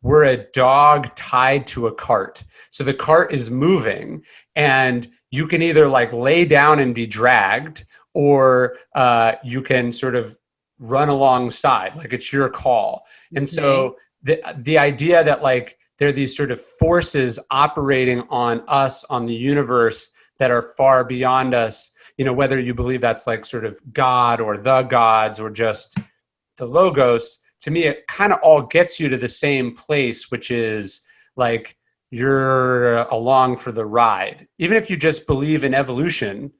we're a dog tied to a cart. So the cart is moving, and you can either like lay down and be dragged, or you can sort of run alongside, like it's your call. And so the idea that like there are these sort of forces operating on us, on the universe, that are far beyond us, you know, whether you believe that's like sort of God or the gods or just the logos, to me, it kind of all gets you to the same place, which is like you're along for the ride. Even if you just believe in evolution,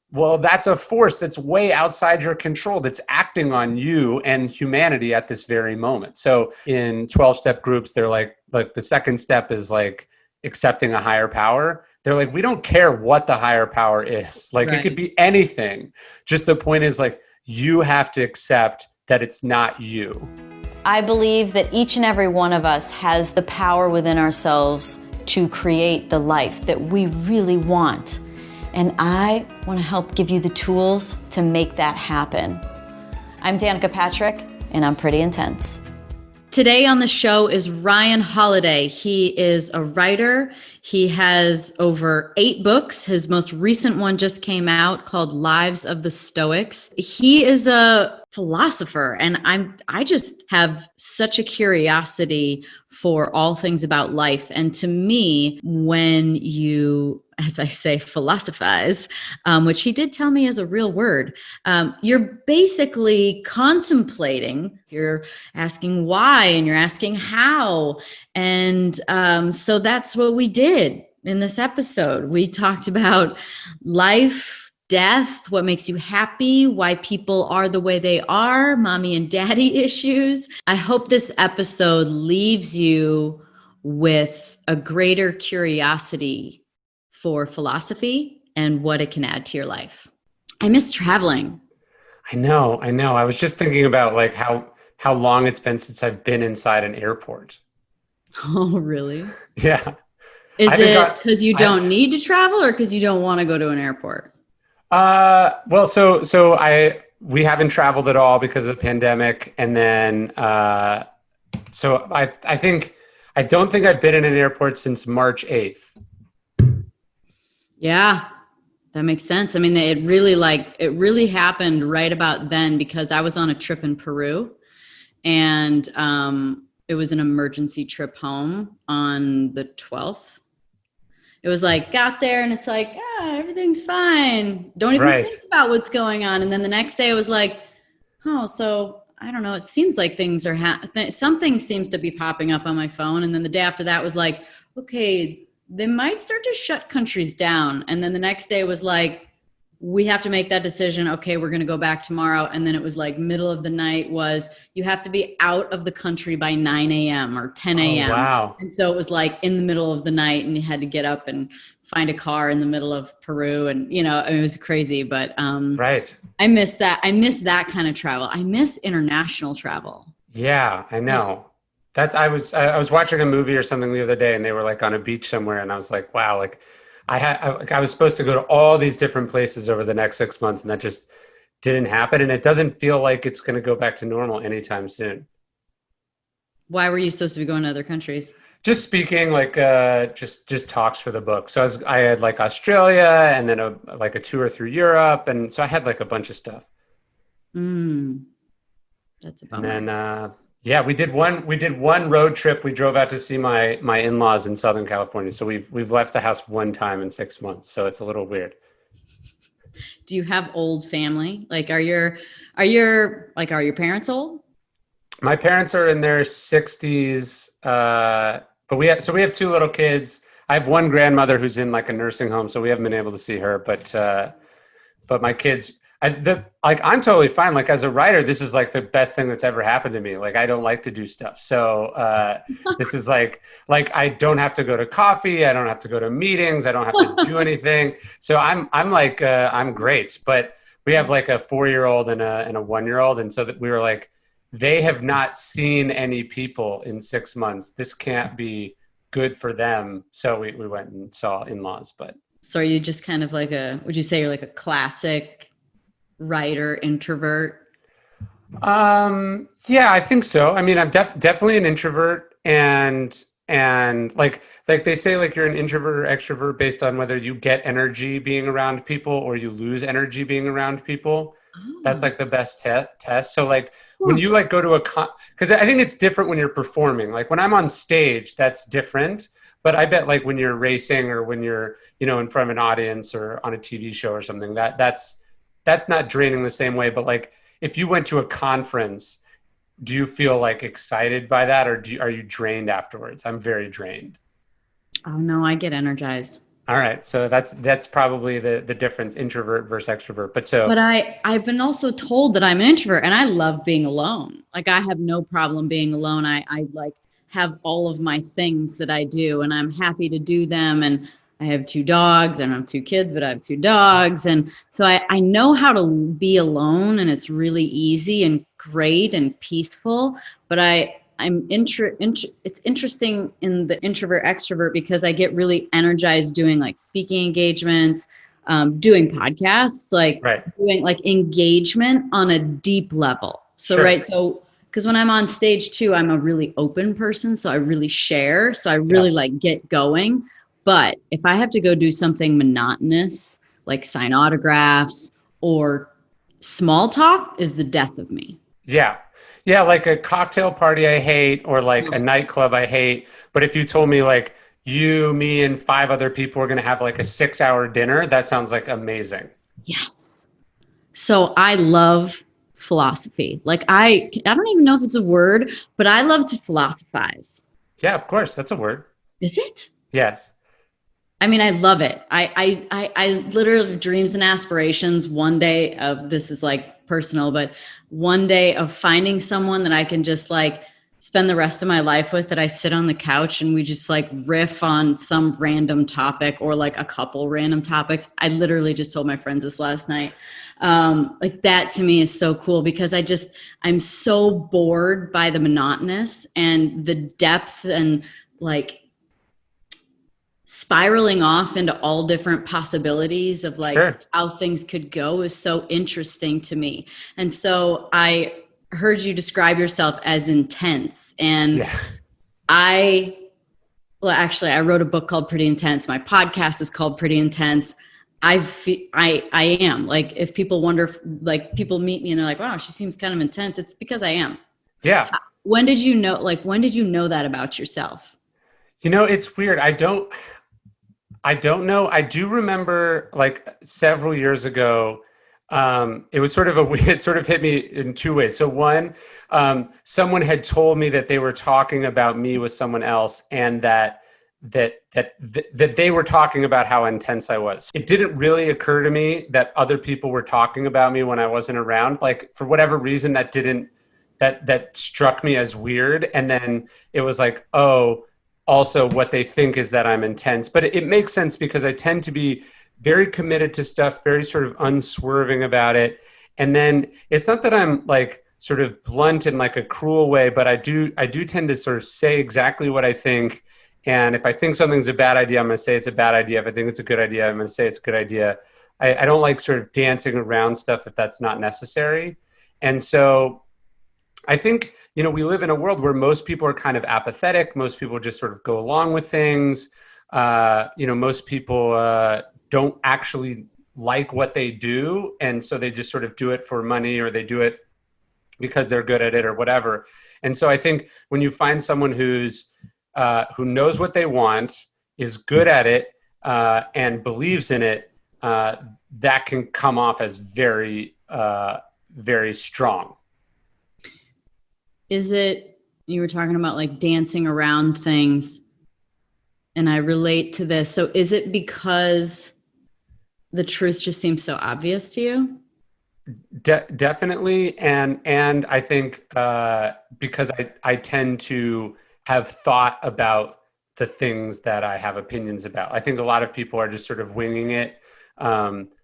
well, that's a force that's way outside your control, that's acting on you and humanity at this very moment. So in 12-step groups, they're like the second step is like accepting a higher power. They're like, we don't care what the higher power is. Like It could be anything. Just the point is like, you have to accept that it's not you. I believe that each and every one of us has the power within ourselves to create the life that we really want. And I want to help give you the tools to make that happen. I'm Danica Patrick, and I'm pretty intense. Today on the show is Ryan Holiday. He is a writer. He has over 8 books. His most recent one just came out called Lives of the Stoics. He is a philosopher, and I just have such a curiosity for all things about life. And to me, when you, as I say, philosophize, which he did tell me is a real word, you're basically contemplating, you're asking why, and you're asking how. And so that's what we did in this episode. We talked about life, death, what makes you happy, why people are the way they are, mommy and daddy issues. I hope this episode leaves you with a greater curiosity for philosophy and what it can add to your life. I miss traveling. I know. I was just thinking about like how long it's been since I've been inside an airport. Oh, really? Yeah. Is it because you don't need to travel, or because you don't want to go to an airport? Well, so we haven't traveled at all because of the pandemic. And then, so I don't think I've been in an airport since March 8th. Yeah, that makes sense. I mean, it really happened right about then, because I was on a trip in Peru, and, it was an emergency trip home on the 12th. It was like, got there and it's like, everything's fine. Don't even think about what's going on. And then the next day it was like, oh, so I don't know. It seems like things are, something seems to be popping up on my phone. And then the day after that was like, okay, they might start to shut countries down. And then the next day was like, we have to make that decision. Okay, we're going to go back tomorrow. And then it was like middle of the night was, you have to be out of the country by 9 a.m. or 10 a.m. Oh, wow. And so it was like in the middle of the night, and you had to get up and find a car in the middle of Peru. And, you know, it was crazy, but right. I miss that. I miss that kind of travel. I miss international travel. Yeah, I know. I was watching a movie or something the other day, and they were like on a beach somewhere, and I was like, wow, like I was supposed to go to all these different places over the next 6 months, and that just didn't happen. And it doesn't feel like it's going to go back to normal anytime soon. Why were you supposed to be going to other countries? Just speaking, like just talks for the book. So I had like Australia, and then a tour through Europe, and so I had like a bunch of stuff. That's a bummer. And then yeah, we did one road trip. We drove out to see my in-laws in Southern California. So we've left the house one time in 6 months. So it's a little weird. Do you have old family? Like, are your parents old? My parents are in their 60s, but we have 2 little kids. I have one grandmother who's in like a nursing home, so we haven't been able to see her. But my kids, I'm totally fine. Like as a writer, this is like the best thing that's ever happened to me. Like I don't like to do stuff, so this is like I don't have to go to coffee. I don't have to go to meetings. I don't have to do anything. So I'm like I'm great. But we have like a 4-year-old and a 1-year-old, and so that we were like, they have not seen any people in 6 months. This can't be good for them. So we went and saw in-laws. But so are you just kind of like would you say you're like a classic writer introvert? Yeah, I think so. I mean, I'm definitely an introvert. and like they say, like you're an introvert or extrovert based on whether you get energy being around people or you lose energy being around people. That's Oh. like the best test. So like when you like go to because I think it's different when you're performing. Like when I'm on stage, that's different. But I bet like when you're racing or when you're, in front of an audience or on a TV show or something, that's not draining the same way. But like if you went to a conference, do you feel like excited by that, or are you drained afterwards? I'm very drained. Oh no, I get energized. All right, so that's probably the difference, introvert versus extrovert. But I've been also told that I'm an introvert and I love being alone. Like I have no problem being alone. I like have all of my things that I do and I'm happy to do them. And I have 2 dogs. I don't have 2 kids, but I have 2 dogs. And so I know how to be alone and it's really easy and great and peaceful. But it's interesting in the introvert extrovert because I get really energized doing like speaking engagements, doing podcasts, like right. doing like engagement on a deep level. So, Sure. right. So, because when I'm on stage too, I'm a really open person. So I really share. So I really like get going. But if I have to go do something monotonous, like sign autographs or small talk is the death of me. Yeah. Yeah, like a cocktail party I hate, or like a nightclub I hate. But if you told me like you, me, and 5 other people are going to have like a 6-hour dinner, that sounds like amazing. Yes. So I love philosophy. Like I don't even know if it's a word, but I love to philosophize. Yeah, of course. That's a word. Is it? Yes. I mean, I love it. I literally have dreams and aspirations one day of, this is like personal, but one day of finding someone that I can just like spend the rest of my life with, that I sit on the couch and we just like riff on some random topic or like a couple random topics. I literally just told my friends this last night. Like that to me is so cool because I'm so bored by the monotonous, and the depth and like spiraling off into all different possibilities of like how things could go is so interesting to me. And so I heard you describe yourself as intense, and I wrote a book called Pretty Intense. My podcast is called Pretty Intense. I am like, if people wonder, if, like people meet me and they're like, wow, she seems kind of intense. It's because I am. Yeah. When did you know that about yourself? It's weird. I don't know. I do remember like several years ago, it was sort of it sort of hit me in 2 ways. So one, someone had told me that they were talking about me with someone else, and that they were talking about how intense I was. It didn't really occur to me that other people were talking about me when I wasn't around. Like for whatever reason, that struck me as weird. And then it was like, oh, also what they think is that I'm intense. But it makes sense because I tend to be very committed to stuff, very sort of unswerving about it. And then it's not that I'm like sort of blunt in like a cruel way, but I do tend to sort of say exactly what I think. And if I think something's a bad idea, I'm going to say it's a bad idea. If I think it's a good idea, I'm going to say it's a good idea. I don't like sort of dancing around stuff if that's not necessary. And so I think, we live in a world where most people are kind of apathetic. Most people just sort of go along with things. Most people don't actually like what they do. And so they just sort of do it for money, or they do it because they're good at it or whatever. And so I think when you find someone who knows what they want, is good at it, and believes in it, that can come off as very, very strong. Is it, you were talking about like dancing around things, and I relate to this. So is it because the truth just seems so obvious to you? Definitely. And I think because I tend to have thought about the things that I have opinions about. I think a lot of people are just sort of winging it.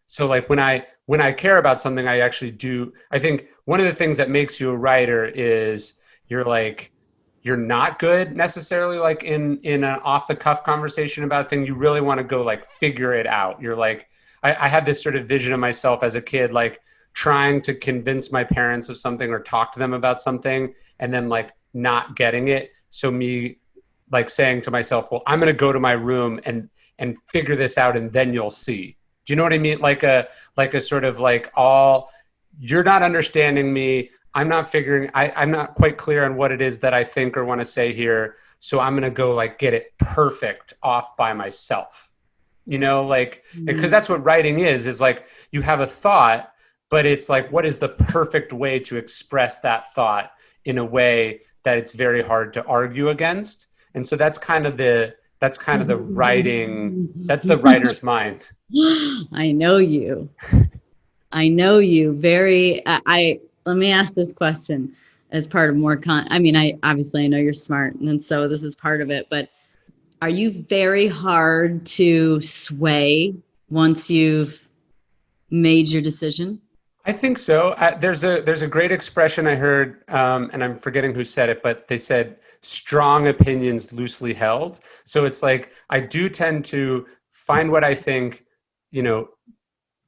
So like when I care about something, I actually do. I think one of the things that makes you a writer is you're not good necessarily like in an off the cuff conversation about a thing. You really want to go like figure it out. You're like, I had this sort of vision of myself as a kid, like trying to convince my parents of something or talk to them about something, and then like not getting it. So me like saying to myself, well, I'm going to go to my room and figure this out, and then you'll see. Do you know what I mean? Like a sort of like, all, you're not understanding me. I'm not I'm not quite clear on what it is that I think or want to say here. So I'm going to go like get it perfect off by myself, you know, like, because that's what writing is like, you have a thought, but it's like, what is the perfect way to express that thought in a way that it's very hard to argue against? And so that's kind of the writing, that's the writer's mind. I know you. I know you very, let me ask this question as part of more I mean, I know you're smart, and so this is part of it, but are you very hard to sway once you've made your decision? I think so. There's a great expression I heard, and I'm forgetting who said it, but they said strong opinions loosely held. So it's like, I do tend to find what I think, you know,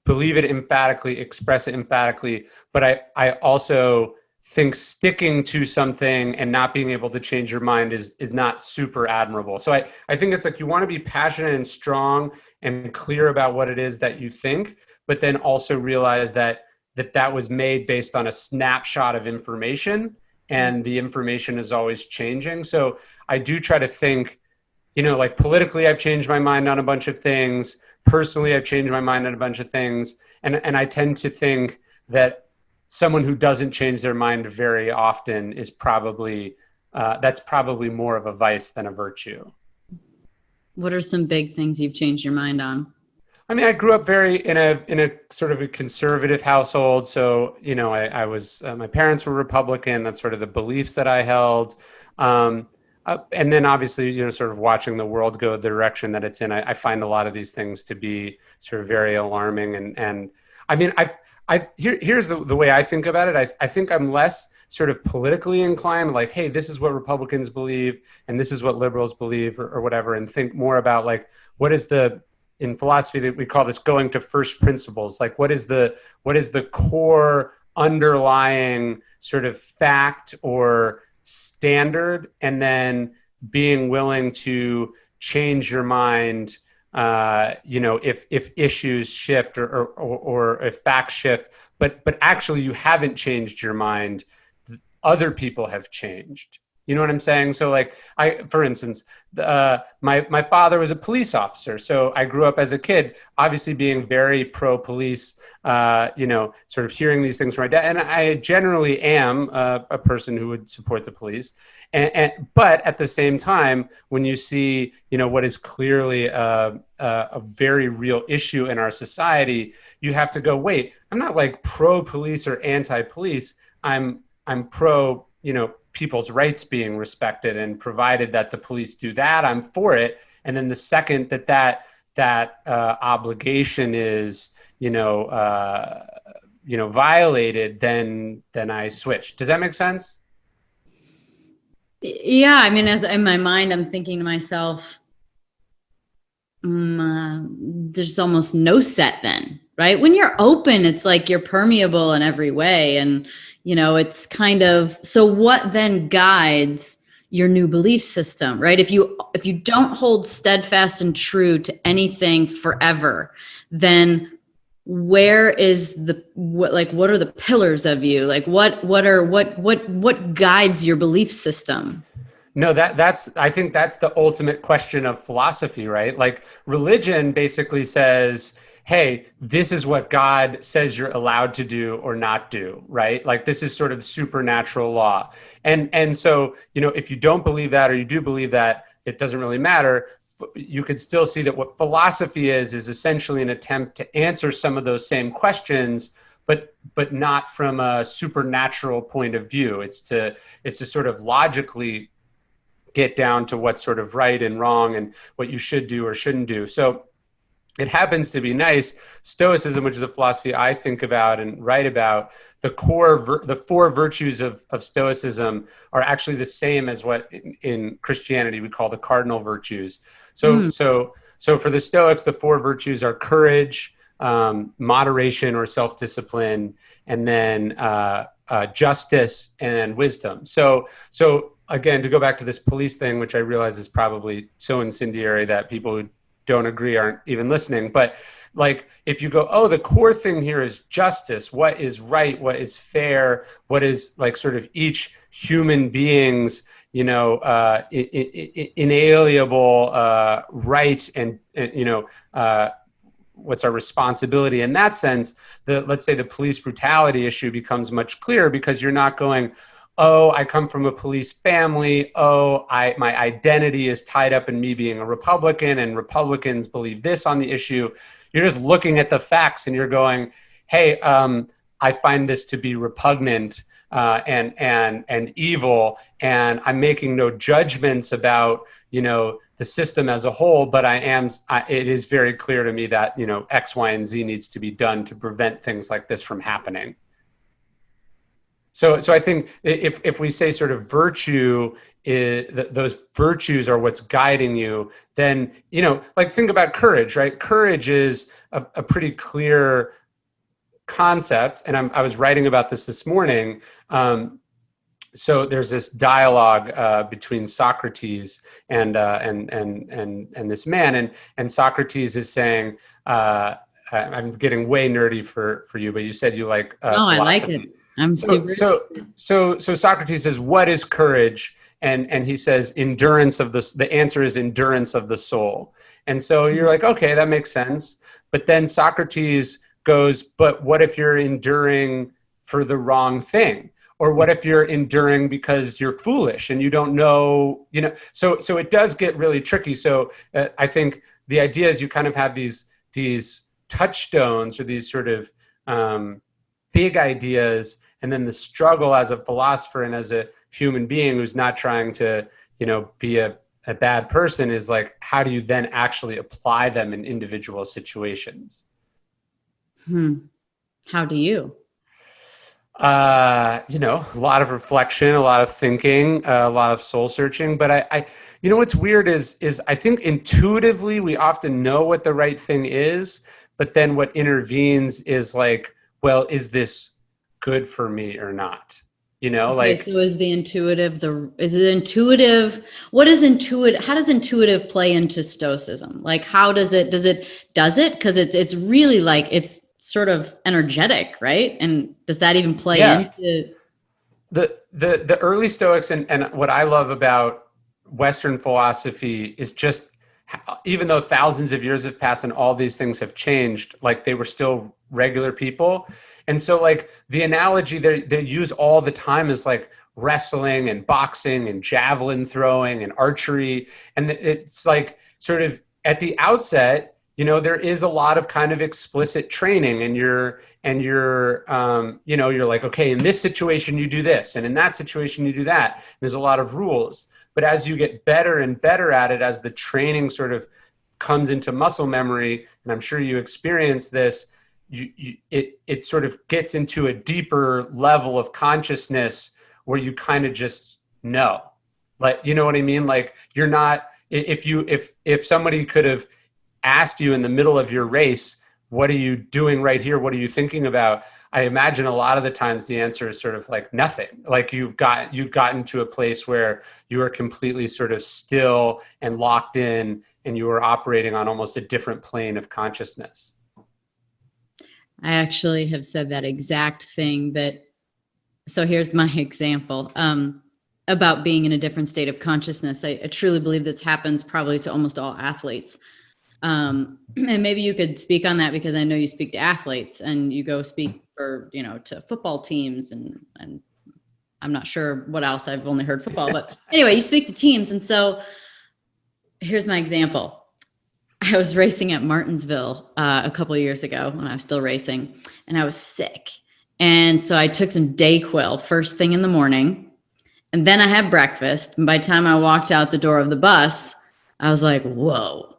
believe it emphatically, express it emphatically, but I also think sticking to something and not being able to change your mind is not super admirable. So I think it's like, you want to be passionate and strong and clear about what it is that you think, but then also realize that was made based on a snapshot of information, and the information is always changing. So I do try to think, you know, like politically, I've changed my mind on a bunch of things. Personally, I've changed my mind on a bunch of things. And I tend to think that someone who doesn't change their mind very often is probably, that's probably more of a vice than a virtue. What are some big things you've changed your mind on? I mean, I grew up in a sort of a conservative household. So, you know, I was, my parents were Republican. That's sort of the beliefs that I held. And then obviously, you know, sort of watching the world go the direction that it's in, I find a lot of these things to be sort of very alarming. And I mean, here's the way I think about it. I think I'm less sort of politically inclined, like, hey, this is what Republicans believe and this is what liberals believe, or whatever, and think more about like, what is in philosophy that we call this going to first principles. Like, what is the core underlying sort of fact or standard, and then being willing to change your mind, you know, if issues shift or if facts shift, but actually you haven't changed your mind, other people have changed. You know what I'm saying? So like, for instance, my father was a police officer. So I grew up as a kid, obviously being very pro-police, you know, sort of hearing these things from my dad. And I generally am a person who would support the police. But at the same time, when you see, you know, what is clearly a very real issue in our society, you have to go, wait, I'm not like pro-police or anti-police. I'm pro, you know, people's rights being respected, and provided that the police do that, I'm for it. And then the second that obligation is, violated, then I switch. Does that make sense? Yeah. I mean, as in my mind, I'm thinking to myself, there's almost no set then, right? When you're open, it's like you're permeable in every way. And, you know, it's kind of, so what then guides your new belief system, right? If you don't hold steadfast and true to anything forever, then where is what are the pillars of you? Like what guides your belief system? No, I think that's the ultimate question of philosophy, right? Like religion basically says, hey, this is what God says you're allowed to do or not do, right? Like this is sort of supernatural law. And so, you know, if you don't believe that, or you do believe that, it doesn't really matter. You could still see that what philosophy is essentially an attempt to answer some of those same questions, but not from a supernatural point of view. It's to sort of logically get down to what's sort of right and wrong and what you should do or shouldn't do. So it happens to be nice. Stoicism, which is a philosophy I think about and write about, the four virtues of Stoicism are actually the same as what in Christianity we call the cardinal virtues. So for the Stoics, the four virtues are courage, moderation or self-discipline, and then justice and wisdom. So again, to go back to this police thing, which I realize is probably so incendiary that people who don't agree aren't even listening. But like, if you go, oh, the core thing here is justice, what is right, what is fair, what is like sort of each human being's, inalienable right, and what's our responsibility in that sense, let's say the police brutality issue becomes much clearer, because you're not going, oh, I come from a police family. Oh, my identity is tied up in me being a Republican, and Republicans believe this on the issue. You're just looking at the facts and you're going, hey, I find this to be repugnant and evil, and I'm making no judgments about, the system as a whole, but it is very clear to me that, X, Y, and Z needs to be done to prevent things like this from happening. So I think if we say sort of virtue those virtues are what's guiding you, then, like, think about courage, right? Courage is a pretty clear concept. And I was writing about this morning. So there's this dialogue between Socrates and this man, and Socrates is saying, I'm getting way nerdy for you, but you said you like philosophy. I like it. I'm super. So Socrates says, what is courage? And he says, endurance of the answer is endurance of the soul. And so you're like, okay, that makes sense. But then Socrates goes, but what if you're enduring for the wrong thing? Or what if you're enduring because you're foolish and you don't know, so it does get really tricky. So I think the idea is you kind of have these touchstones, or these sort of big ideas, and then the struggle as a philosopher and as a human being who's not trying to, be a bad person, is like, how do you then actually apply them in individual situations? How do you? A lot of reflection, a lot of thinking, a lot of soul searching. But I what's weird is I think intuitively we often know what the right thing is, but then what intervenes is like, well, is this good for me or not? Okay, so is it intuitive? What is intuitive? How does intuitive play into Stoicism? Like, how does it, because it's really like, it's sort of energetic, right? And does that even play into the early Stoics? And what I love about Western philosophy is just, even though thousands of years have passed and all these things have changed, like, they were still regular people. And so, like, the analogy they use all the time is like wrestling and boxing and javelin throwing and archery. And it's like, sort of at the outset, there is a lot of kind of explicit training, and you're like, okay, in this situation you do this, and in that situation you do that. There's a lot of rules. But as you get better and better at it, as the training sort of comes into muscle memory, and I'm sure you experience this, it sort of gets into a deeper level of consciousness where you kind of just know, like, you know what I mean? Like, you're not, if somebody could have asked you in the middle of your race, what are you doing right here? What are you thinking about? I imagine a lot of the times the answer is sort of like nothing. Like, you've gotten to a place where you are completely sort of still and locked in, and you are operating on almost a different plane of consciousness. I actually have said that exact thing. So here's my example about being in a different state of consciousness. I truly believe this happens probably to almost all athletes. And maybe you could speak on that, because I know you speak to athletes and you go speak for, to football teams, and I'm not sure what else. I've only heard football, but anyway, you speak to teams. And so here's my example. I was racing at Martinsville a couple of years ago when I was still racing, and I was sick. And so I took some Dayquil first thing in the morning, and then I had breakfast. And by the time I walked out the door of the bus, I was like, whoa,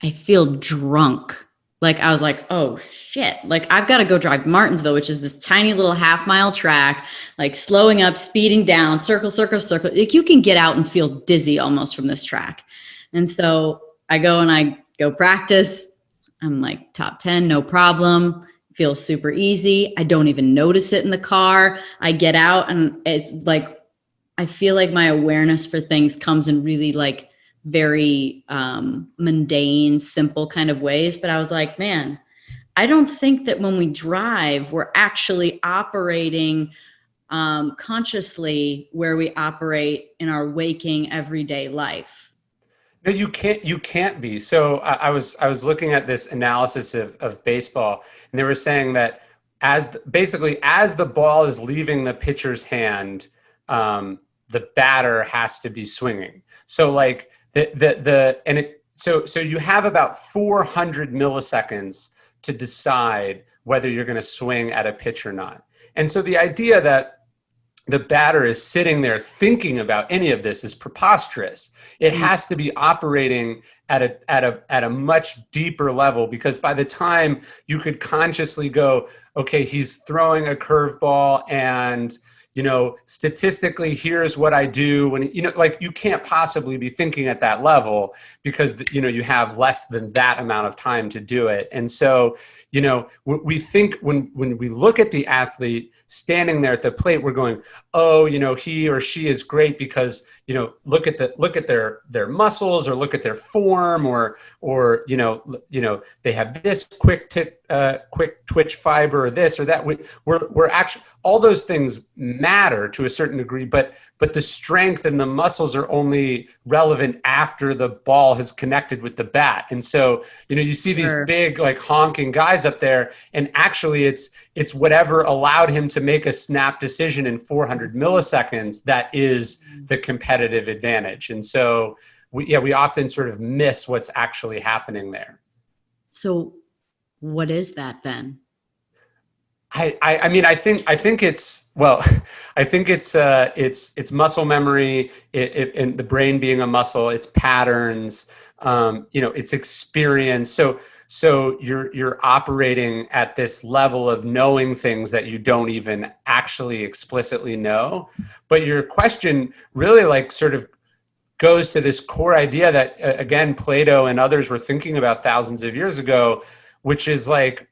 I feel drunk. Like, I was like, oh shit. Like, I've got to go drive Martinsville, which is this tiny little half-mile track, like slowing up, speeding down, circle, circle, circle. Like, you can get out and feel dizzy almost from this track. And so I go practice. I'm like top 10, no problem. Feels super easy. I don't even notice it in the car. I get out, and it's like I feel like my awareness for things comes in really like very mundane, simple kind of ways. But I was like, man, I don't think that when we drive, we're actually operating consciously where we operate in our waking everyday life. No, you can't. You can't be. So I was looking at this analysis of baseball, and they were saying that basically as the ball is leaving the pitcher's hand, the batter has to be swinging. So like so you have about 400 milliseconds to decide whether you're going to swing at a pitch or not. And so the idea that the batter is sitting there thinking about any of this is preposterous. It has to be operating at a much deeper level, because by the time you could consciously go, okay, he's throwing a curveball, and statistically, here's what I do when, like, you can't possibly be thinking at that level, because, you have less than that amount of time to do it. And so, we think when we look at the athlete standing there at the plate, we're going, oh, he or she is great because, look at their muscles, or look at their form, or they have this quick twitch fiber, or this or that. We're actually, all those things matter to a certain degree, but the strength and the muscles are only relevant after the ball has connected with the bat. And so, you see these big, like, honking guys up there, and actually it's whatever allowed him to make a snap decision in 400 milliseconds that is the competitive advantage. And so we often sort of miss what's actually happening there. So what is that then? I mean, I think it's, well, I think it's muscle memory, and the brain being a muscle, it's patterns, it's experience. So you're operating at this level of knowing things that you don't even actually explicitly know. But your question really, like, sort of goes to this core idea that, again, Plato and others were thinking about thousands of years ago, which is like,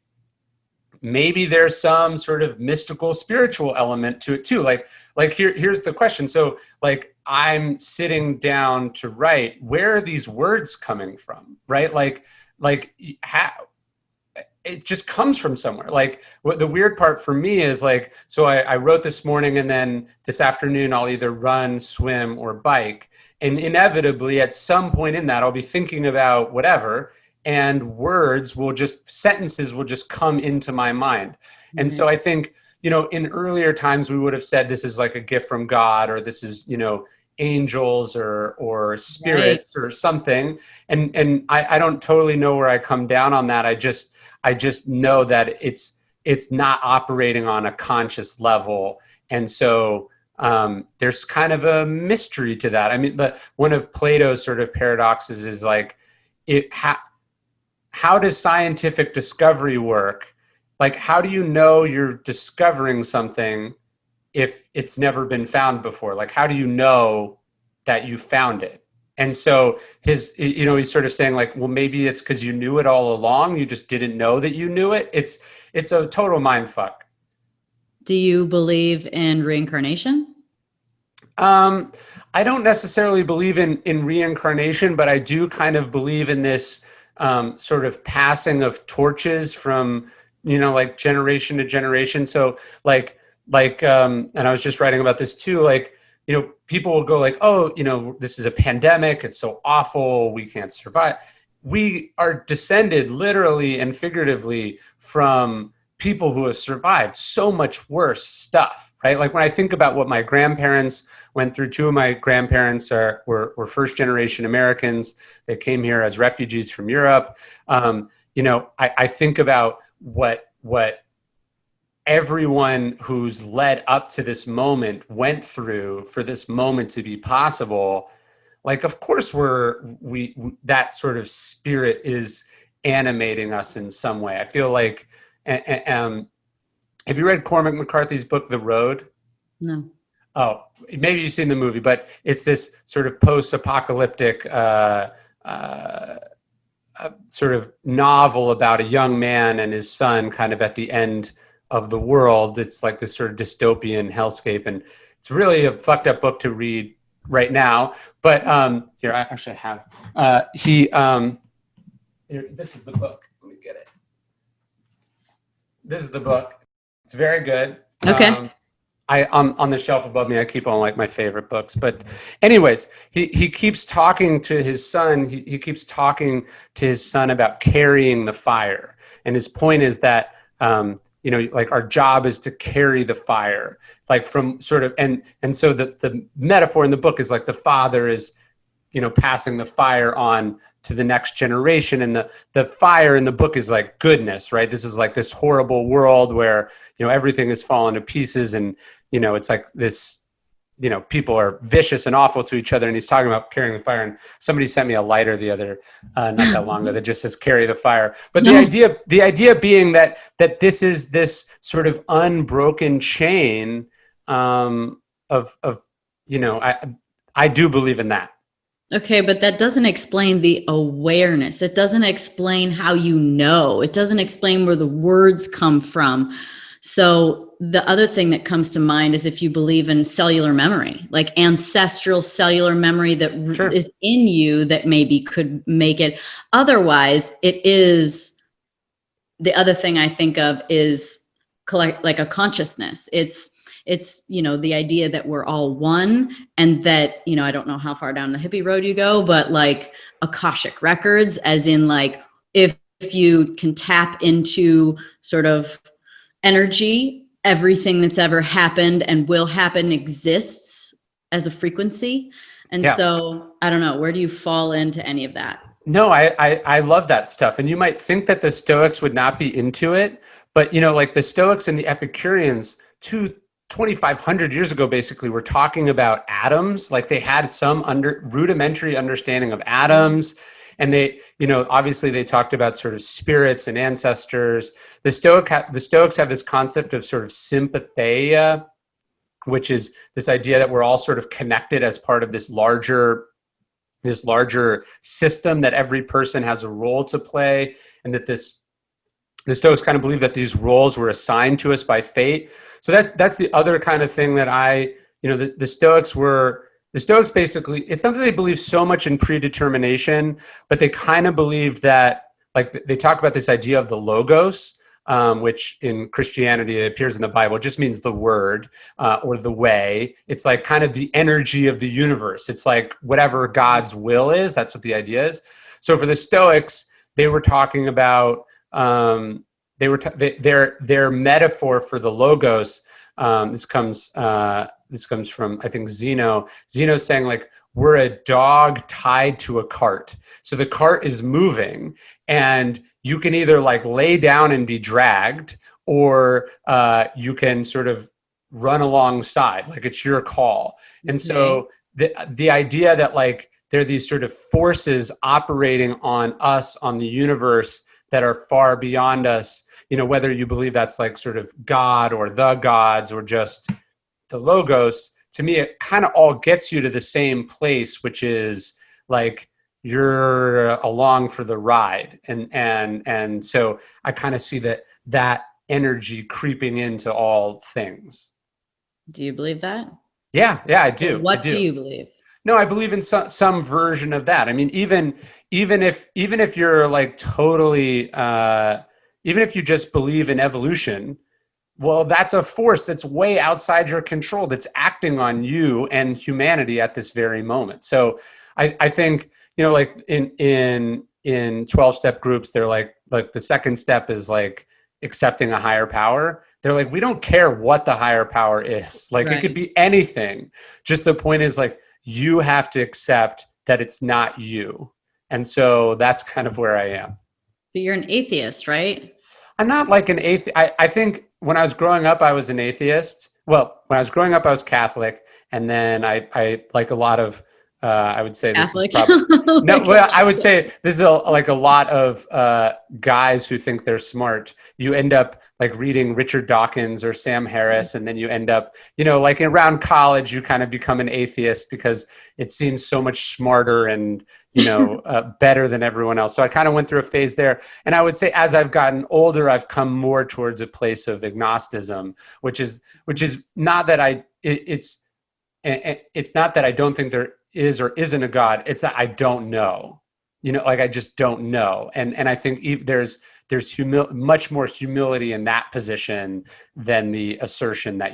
maybe there's some sort of mystical spiritual element to it too. Like here's the question. So, like, I'm sitting down to write, where are these words coming from? Right? Like how it just comes from somewhere. Like, what the weird part for me is, like, so I wrote this morning, and then this afternoon I'll either run, swim, or bike. And inevitably at some point in that, I'll be thinking about whatever, and sentences will just come into my mind. And Mm-hmm. so I think, in earlier times we would have said this is like a gift from God, or this is, angels or spirits, right, or something. And I don't totally know where I come down on that. I just know that it's not operating on a conscious level. And so there's kind of a mystery to that. I mean, but one of Plato's sort of paradoxes is like, how does scientific discovery work? Like, how do you know you're discovering something if it's never been found before? Like, how do you know that you found it? And so he's sort of saying, like, well, maybe it's because you knew it all along. You just didn't know that you knew it. It's a total mind fuck. Do you believe in reincarnation? I don't necessarily believe in reincarnation, but I do kind of believe in this sort of passing of torches from, like, generation to generation. So like, and I was just writing about this too, like, people will go like, oh, this is a pandemic, it's so awful, we can't survive. We are descended literally and figuratively from people who have survived so much worse stuff, right? Like, when I think about what my grandparents went through, two of my grandparents were first generation Americans. They came here as refugees from Europe. I think about what everyone who's led up to this moment went through for this moment to be possible. Like, of course we that sort of spirit is animating us in some way. I feel like, have you read Cormac McCarthy's book, The Road? No. Oh, maybe you've seen the movie, but it's this sort of post-apocalyptic sort of novel about a young man and his son kind of at the end of the world. It's like this sort of dystopian hellscape. And It's really a fucked up book to read right now. But here, I actually have here, this is the book. Let me get it. This is the book. It's very good. Okay. I on the shelf above me, I keep on like my favorite books. But anyways, he keeps talking to his son. He keeps talking to his son about carrying the fire. And his point is that like our job is to carry the fire, like from sort of and so the metaphor in the book is like the father is, passing the fire on to the next generation, and the fire in the book is like goodness, right? This is like this horrible world where everything is falling to pieces, and it's like this, people are vicious and awful to each other, and he's talking about carrying the fire. And somebody sent me a lighter the other not that long ago that just says carry the fire. But the idea being that this is this sort of unbroken chain of I do believe in that. Okay, but that doesn't explain the awareness. It doesn't explain how it doesn't explain where the words come from. So the other thing that comes to mind is if you believe in cellular memory, like ancestral cellular memory that is in you that maybe could make it. Otherwise, it is, the other thing I think of is like a consciousness. It's the idea that we're all one, and that, I don't know how far down the hippie road you go, but like Akashic records, as in like, if you can tap into sort of energy, everything that's ever happened and will happen exists as a frequency. And so I don't know, where do you fall into any of that? No, I love that stuff. And you might think that the Stoics would not be into it, but like the Stoics and the Epicureans 2,500 years ago, basically, were talking about atoms. Like they had some rudimentary understanding of atoms. And they, obviously they talked about sort of spirits and ancestors. The Stoics have this concept of sort of sympatheia, which is this idea that we're all sort of connected as part of this larger system, that every person has a role to play, and that the Stoics kind of believe that these roles were assigned to us by fate. So that's the other kind of thing that the Stoics basically, it's not that they believe so much in predetermination, but they kind of believed that, like, they talk about this idea of the logos, which in Christianity it appears in the Bible, it just means the word or the way. It's like kind of the energy of the universe. It's like whatever God's will is, that's what the idea is. So for the Stoics, they were talking about their metaphor for the logos. This comes from, I think, Zeno. Zeno's saying, like, we're a dog tied to a cart. So the cart is moving, and you can either like lay down and be dragged, or you can sort of run alongside, like it's your call. And so the idea that like there are these sort of forces operating on us, on the universe, that are far beyond us, whether you believe that's like sort of God or the gods or just the logos, to me, it kind of all gets you to the same place, which is like you're along for the ride. And so I kind of see that energy creeping into all things. Do you believe that? Yeah, I do. What do you believe? No, I believe in some version of that. I mean, even if you're like totally, even if you just believe in evolution, well, that's a force that's way outside your control, that's acting on you and humanity at this very moment. So I think, like in 12-step groups, they're like the second step is like accepting a higher power. They're like, we don't care what the higher power is. Like It could be anything. Just the point is like, you have to accept that it's not you. And so that's kind of where I am. But you're an atheist, right? I'm not like an atheist. I think when I was growing up, I was an atheist. Well, when I was growing up, I was Catholic. And then I like a lot of, I would say Catholic. This is probably, no, well, I would say this is like a lot of guys who think they're smart. You end up like reading Richard Dawkins or Sam Harris, and then you end up, like around college, you kind of become an atheist because it seems so much smarter and, better than everyone else. So I kind of went through a phase there. And I would say as I've gotten older, I've come more towards a place of agnosticism, which is not that it's and it's not that I don't think there is or isn't a God. It's that I don't know, like I just don't know. And I think there's much more humility in that position than the assertion that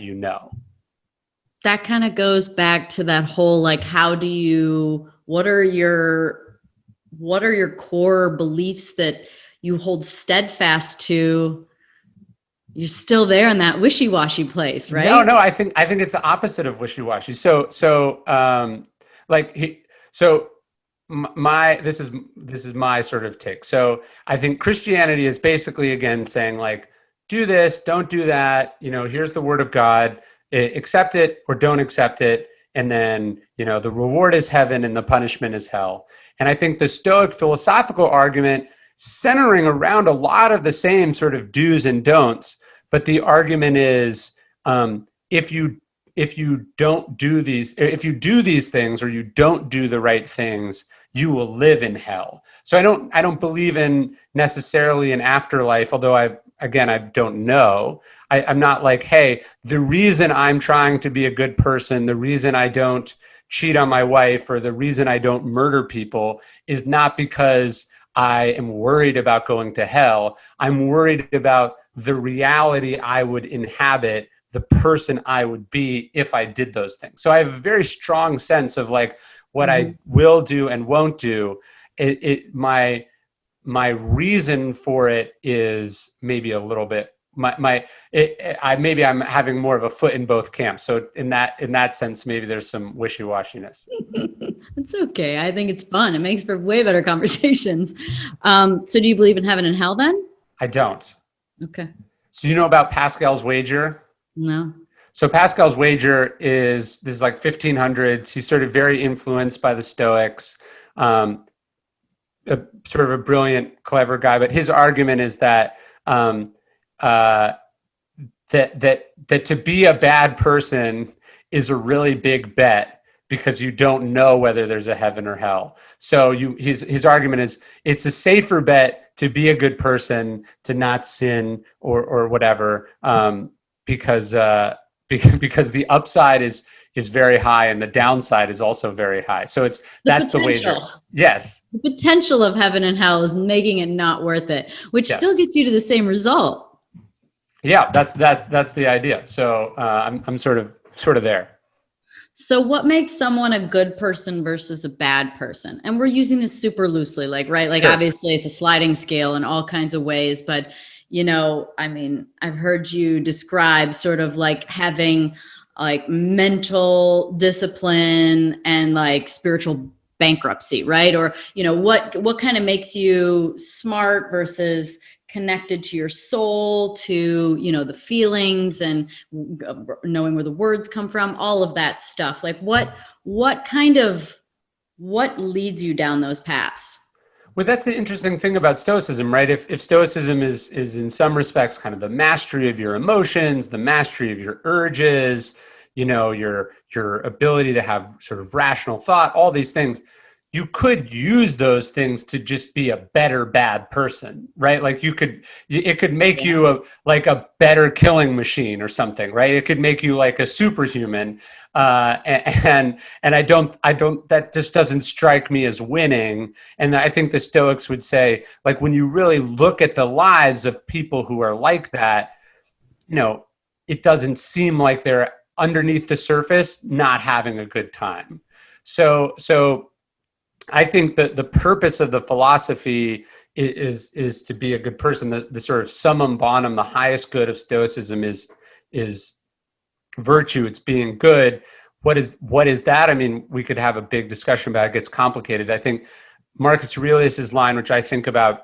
That kind of goes back to that whole, like, what are your core beliefs that you hold steadfast to? You're still there in that wishy-washy place, right? No, I think it's the opposite of wishy-washy. This is my sort of take. So I think Christianity is basically, again, saying like, do this, don't do that. Here's the word of God, accept it or don't accept it. And then, the reward is heaven and the punishment is hell. And I think the Stoic philosophical argument centering around a lot of the same sort of do's and don'ts. But the argument is, if you don't do these, if you do these things or you don't do the right things, you will live in hell. So I don't believe in necessarily an afterlife, although I don't know. I'm not like, hey, the reason I'm trying to be a good person, the reason I don't cheat on my wife, or the reason I don't murder people is not because I am worried about going to hell. I'm worried about the reality I would inhabit, the person I would be if I did those things. So I have a very strong sense of like what I will do and won't do. My reason for it is maybe a little bit maybe I'm having more of a foot in both camps. So in that sense, maybe there's some wishy-washiness. It's okay. I think it's fun. It makes for way better conversations. So do you believe in heaven and hell then? I don't. Okay. So you know about Pascal's Wager? No. So Pascal's Wager this is like 1500s. He's sort of very influenced by the Stoics, sort of a brilliant, clever guy. But his argument is that that to be a bad person is a really big bet because you don't know whether there's a heaven or hell. So his argument is it's a safer bet to be a good person, to not sin or whatever, because the upside is very high and the downside is also very high. So that's the wager. Yes. The potential of heaven and hell is making it not worth it, which still gets you to the same result. Yeah, that's the idea. So I'm sort of there. So what makes someone a good person versus a bad person? And we're using this super loosely, right? Like, sure. Obviously it's a sliding scale in all kinds of ways, but I've heard you describe sort of like having like mental discipline and like spiritual bankruptcy, right? Or, what kind of makes you smart versus connected to your soul, to, the feelings and knowing where the words come from, all of that stuff. Like what leads you down those paths? Well, that's the interesting thing about Stoicism, right? If Stoicism is in some respects kind of the mastery of your emotions, the mastery of your urges, your ability to have sort of rational thought, all these things, you could use those things to just be a better bad person, right? Like it could make you a better killing machine or something, right? It could make you like a superhuman. And I don't, that just doesn't strike me as winning. And I think the Stoics would say, like, when you really look at the lives of people who are like that, it doesn't seem like they're underneath the surface not having a good time. So I think that the purpose of the philosophy is to be a good person. The sort of summum bonum, the highest good of Stoicism is virtue. It's being good. What is that? I mean, we could have a big discussion about it. It gets complicated. I think Marcus Aurelius's line, which I think about,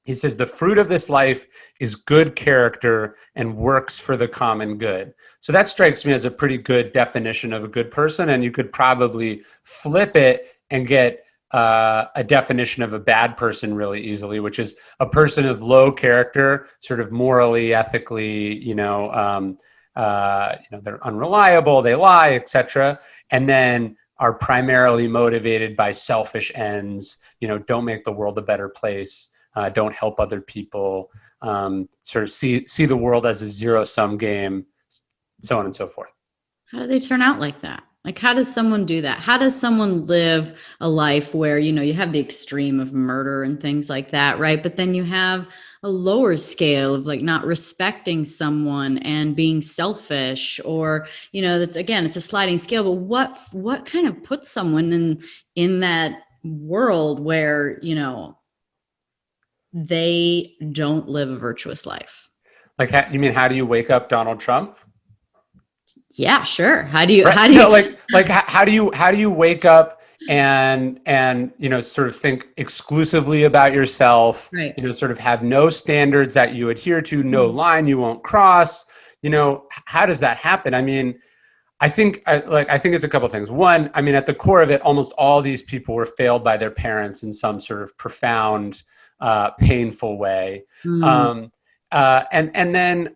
he says, the fruit of this life is good character and works for the common good. So that strikes me as a pretty good definition of a good person. And you could probably flip it and get a definition of a bad person really easily, which is a person of low character, sort of morally, ethically, they're unreliable, they lie, etc. And then are primarily motivated by selfish ends, don't make the world a better place, don't help other people, sort of see the world as a zero-sum game, so on and so forth. How do they turn out like that? Like, how does someone do that? How does someone live a life where, you have the extreme of murder and things like that, right? But then you have a lower scale of like not respecting someone and being selfish, or, that's, again, it's a sliding scale. But what kind of puts someone in that world where, they don't live a virtuous life? Like, you mean, how do you wake up Donald Trump? Yeah, sure. How do you, Right. How do you wake up and sort of think exclusively about yourself, right. Sort of have no standards that you adhere to, no line you won't cross, how does that happen? I mean, I think it's a couple of things. One, I mean, at the core of it, almost all these people were failed by their parents in some sort of profound, painful way. And then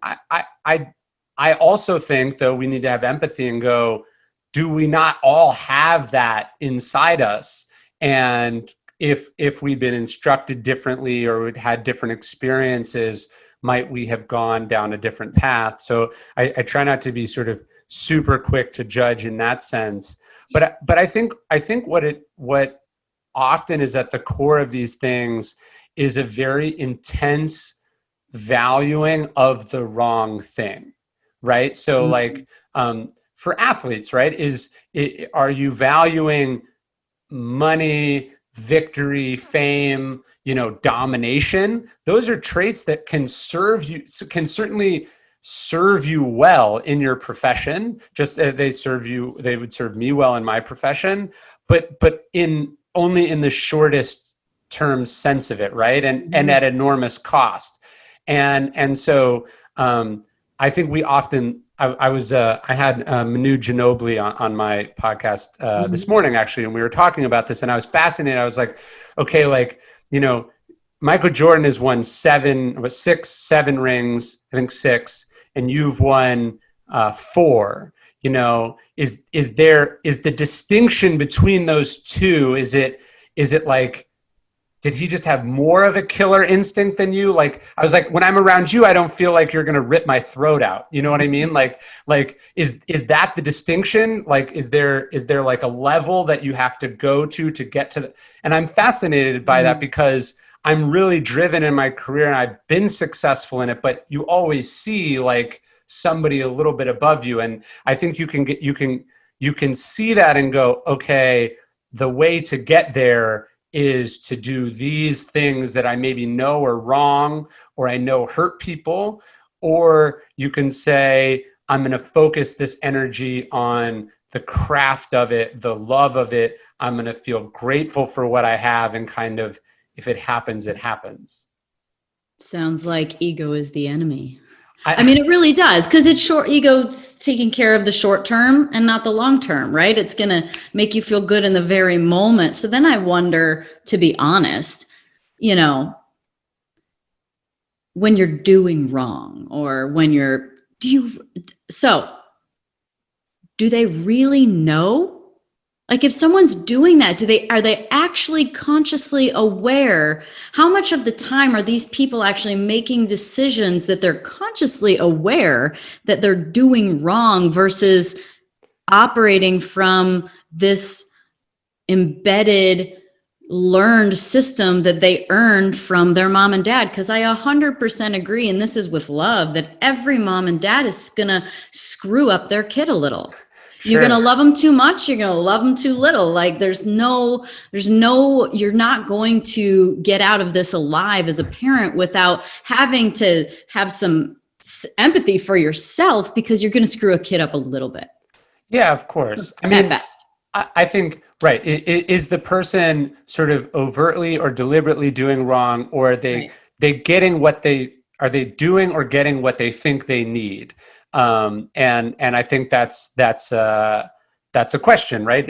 I also think, though, we need to have empathy and go, do we not all have that inside us? And if we've been instructed differently or we'd had different experiences, might we have gone down a different path? So I try not to be sort of super quick to judge in that sense. But I think what often is at the core of these things is a very intense valuing of the wrong thing. Right. So like, for athletes, right, are you valuing money, victory, fame, domination? Those are traits that can certainly serve you well in your profession. Just they would serve me well in my profession, but only in the shortest term sense of it. Right. And at enormous cost. And so, I think we often, I had Manu Ginobili on my podcast this morning, actually, and we were talking about this, and I was fascinated. I was like, okay, like, Michael Jordan has won 7 rings, I think 6, and you've won 4. Is the distinction between those two, is it like, did he just have more of a killer instinct than you? Like, I was like, when I'm around you, I don't feel like you're going to rip my throat out. You know what I mean? Like, is that the distinction? Like, is there like a level that you have to go to get to and I'm fascinated by that because I'm really driven in my career and I've been successful in it, but you always see like somebody a little bit above you. And I think you can see that and go, okay, the way to get there is to do these things that I maybe know are wrong or I know hurt people. Or you can say, I'm going to focus this energy on the craft of it, the love of it. I'm going to feel grateful for what I have, and kind of, if it happens, it happens. Sounds like ego is the enemy. I mean, it really does, because ego's taking care of the short term and not the long term, right? It's going to make you feel good in the very moment. So then I wonder, to be honest, when you're doing wrong, or when do they really know? Like, if someone's doing that, are they actually consciously aware? How much of the time are these people actually making decisions that they're consciously aware that they're doing wrong, versus operating from this embedded, learned system that they earned from their mom and dad? Because I 100% agree, and this is with love, that every mom and dad is going to screw up their kid a little. Sure. You're going to love them too much. You're going to love them too little. Like, you're not going to get out of this alive as a parent without having to have some empathy for yourself, because you're going to screw a kid up a little bit. Yeah, of course. I mean, at best. I think, right. Is the person sort of overtly or deliberately doing wrong, or are they getting what are they doing or getting what they think they need? And I think that's a question, right?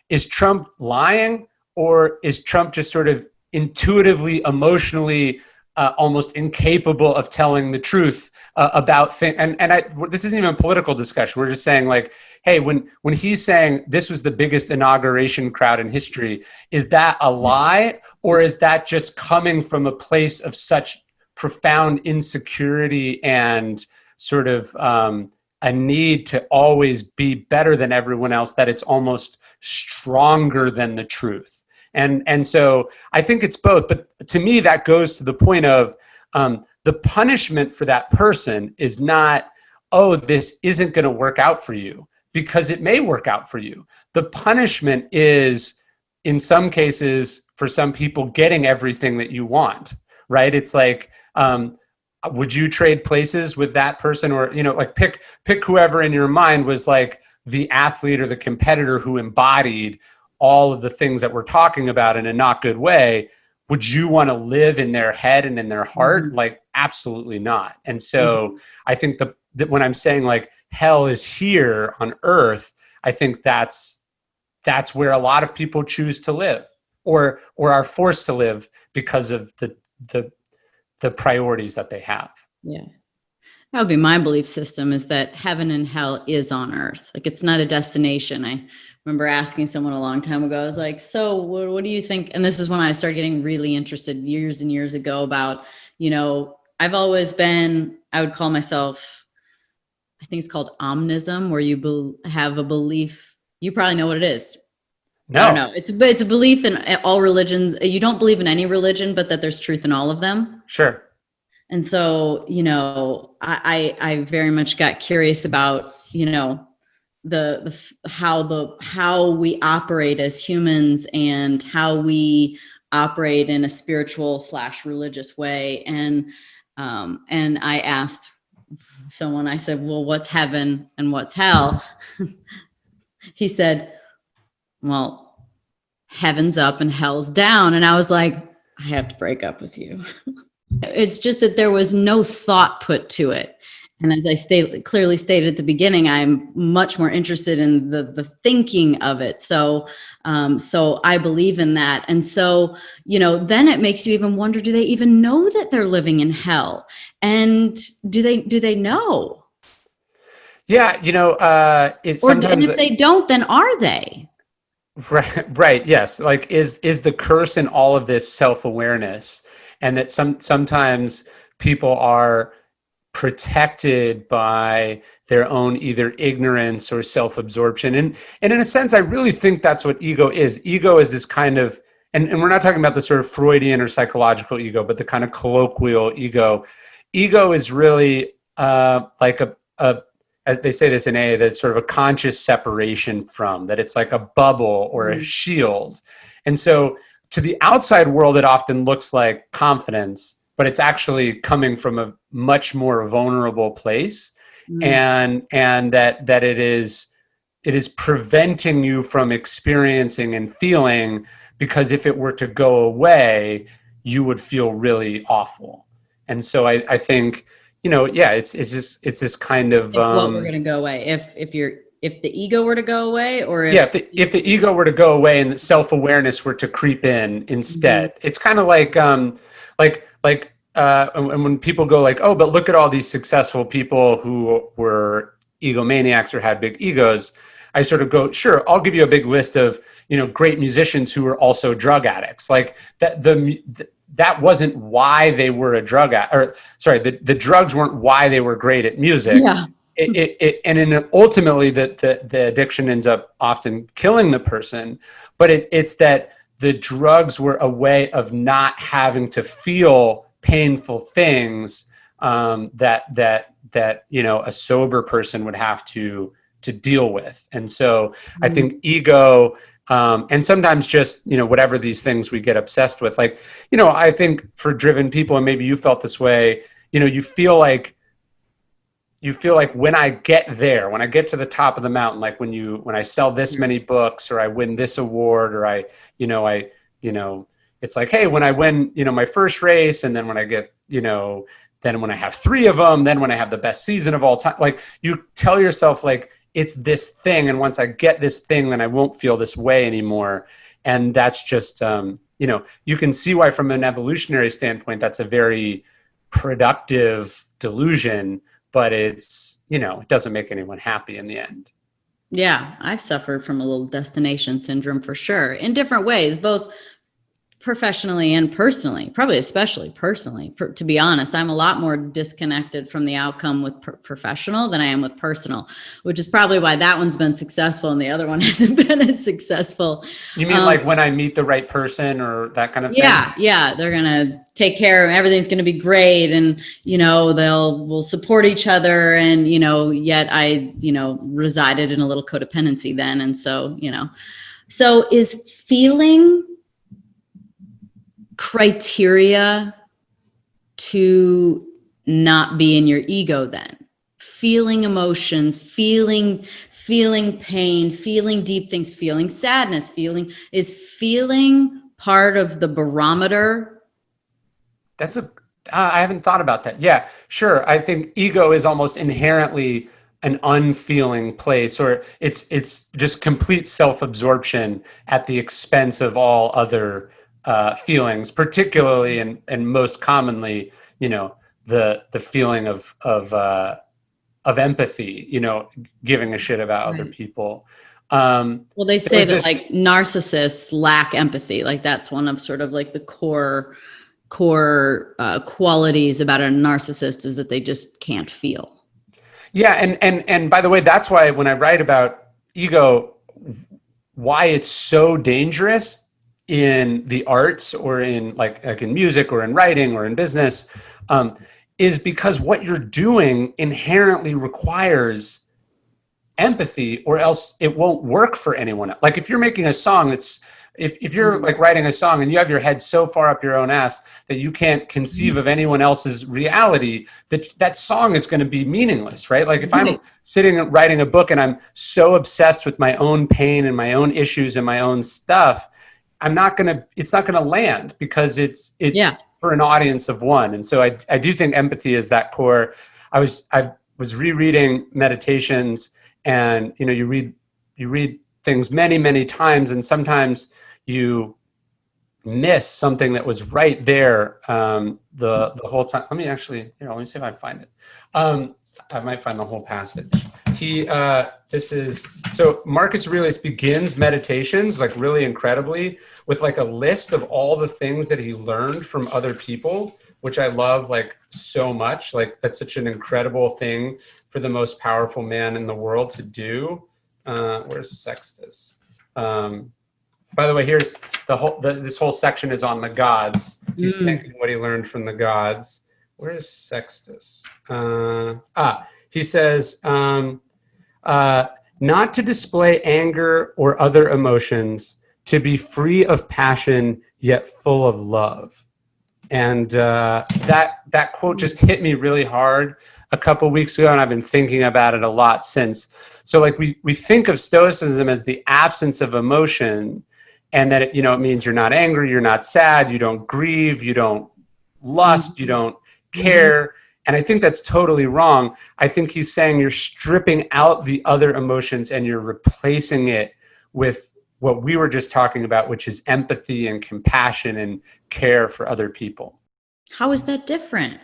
Is Trump lying, or is Trump just sort of intuitively, emotionally, almost incapable of telling the truth about things? And this isn't even a political discussion. We're just saying, like, hey, when he's saying this was the biggest inauguration crowd in history, is that a lie, or is that just coming from a place of such profound insecurity and sort of a need to always be better than everyone else, that it's almost stronger than the truth. And so I think it's both. But to me, that goes to the point of the punishment for that person is not, oh, this isn't going to work out for you, because it may work out for you. The punishment is, in some cases, for some people, getting everything that you want, right? It's like, would you trade places with that person? Or, like pick whoever in your mind was like the athlete or the competitor who embodied all of the things that we're talking about in a not good way. Would you want to live in their head and in their heart? Mm-hmm. Like, absolutely not. And so I think that when I'm saying like hell is here on earth, I think that's where a lot of people choose to live, or are forced to live because of the priorities that they have. Yeah. That would be my belief system, is that heaven and hell is on earth. Like, it's not a destination. I remember asking someone a long time ago, I was like, so what do you think? And this is when I started getting really interested years and years ago about, I've always been, I would call myself, I think it's called omnism, where you have a belief. You probably know what it is. No. I don't know. It's a belief in all religions. You don't believe in any religion, but that there's truth in all of them. Sure. And so, I very much got curious about, how we operate as humans and how we operate in a spiritual / religious way. And I asked someone, I said, well, what's heaven and what's hell? He said, well, heaven's up and hell's down. And I was like, I have to break up with you. It's just that there was no thought put to it. And as I clearly stated at the beginning, I'm much more interested in the thinking of it. So I believe in that. And so, then it makes you even wonder, do they even know that they're living in hell? And do they know? Yeah. And if they don't, then are they? Right. Yes. Like, is the curse in all of this self-awareness, and that sometimes people are protected by their own either ignorance or self-absorption. And in a sense, I really think that's what ego is. Ego is this kind of, and we're not talking about the sort of Freudian or psychological ego, but the kind of colloquial ego. Ego is really like they say this in AA, that's sort of a conscious separation from, that it's like a bubble or a shield. And so to the outside world, it often looks like confidence, but it's actually coming from a much more vulnerable place. And that it is preventing you from experiencing and feeling, because if it were to go away, you would feel really awful. And so I think, it's this kind of what we're going to go away. If the ego were to go away, or if the ego were to go away and the self-awareness were to creep in instead. It's kind of like and when people go like, oh, but look at all these successful people who were egomaniacs or had big egos, I sort of go, sure, I'll give you a big list of, great musicians who were also drug addicts. Like that wasn't why they were a drug addict, or sorry, the drugs weren't why they were great at music. Yeah. Ultimately the addiction ends up often killing the person, but it's that the drugs were a way of not having to feel painful things that a sober person would have to deal with. And so I think ego, and sometimes just, whatever these things we get obsessed with, like, I think for driven people, and maybe you felt this way, you feel like when I get there, when I get to the top of the mountain, like when I sell this many books, or I win this award, or it's like, hey, when I win, my first race, and then when I get, then when I have 3 of them, then when I have the best season of all time, like, you tell yourself like, it's this thing. And once I get this thing, then I won't feel this way anymore. And that's just, you can see why from an evolutionary standpoint, that's a very productive delusion, but it's, it doesn't make anyone happy in the end. Yeah, I've suffered from a little destination syndrome for sure, in different ways, both Professionally and personally, probably especially personally. To be honest, I'm a lot more disconnected from the outcome with professional than I am with personal, which is probably why that one's been successful and the other one hasn't been as successful. You mean like when I meet the right person or that kind of thing? Yeah. They're going to take care of everything's going to be great. And, we'll support each other. And, yet I, resided in a little codependency then. And so, so is feeling criteria to not be in your ego then? Feeling emotions, feeling pain, feeling deep things, feeling sadness, is feeling part of the barometer? I haven't thought about that. Yeah, sure. I think ego is almost inherently an unfeeling place, or it's just complete self-absorption at the expense of all other feelings, particularly and most commonly, the feeling of empathy, giving a shit about other people. Well, they say that like narcissists lack empathy. Like that's one of sort of like the core qualities about a narcissist is that they just can't feel. Yeah, and by the way, that's why when I write about ego, why it's so dangerous in the arts or in like in music or in writing or in business, is because what you're doing inherently requires empathy, or else it won't work for anyone. Like if you're making a song, if you're like writing a song and you have your head so far up your own ass that you can't conceive of anyone else's reality, that song is going to be meaningless, right? Like if I'm sitting and writing a book and I'm so obsessed with my own pain and my own issues and my own stuff, it's not going to land because it's for an audience of one. And so I do think empathy is that core. I was rereading Meditations, and you read things many, many times, and sometimes you miss something that was right there the whole time. Let me see if I can find it. I might find the whole passage. So Marcus Aurelius begins Meditations like really incredibly with like a list of all the things that he learned from other people, which I love like so much. Like that's such an incredible thing for the most powerful man in the world to do. Where's Sextus? By the way, here's this whole section is on the gods. He's thinking what he learned from the gods. Where is Sextus? He says, not to display anger or other emotions, to be free of passion, yet full of love. And that quote just hit me really hard a couple weeks ago, and I've been thinking about it a lot since. So like we think of Stoicism as the absence of emotion, and that it means you're not angry, you're not sad, you don't grieve, you don't lust, you don't care. And I think that's totally wrong. I think he's saying you're stripping out the other emotions and you're replacing it with what we were just talking about, which is empathy and compassion and care for other people. How is that different?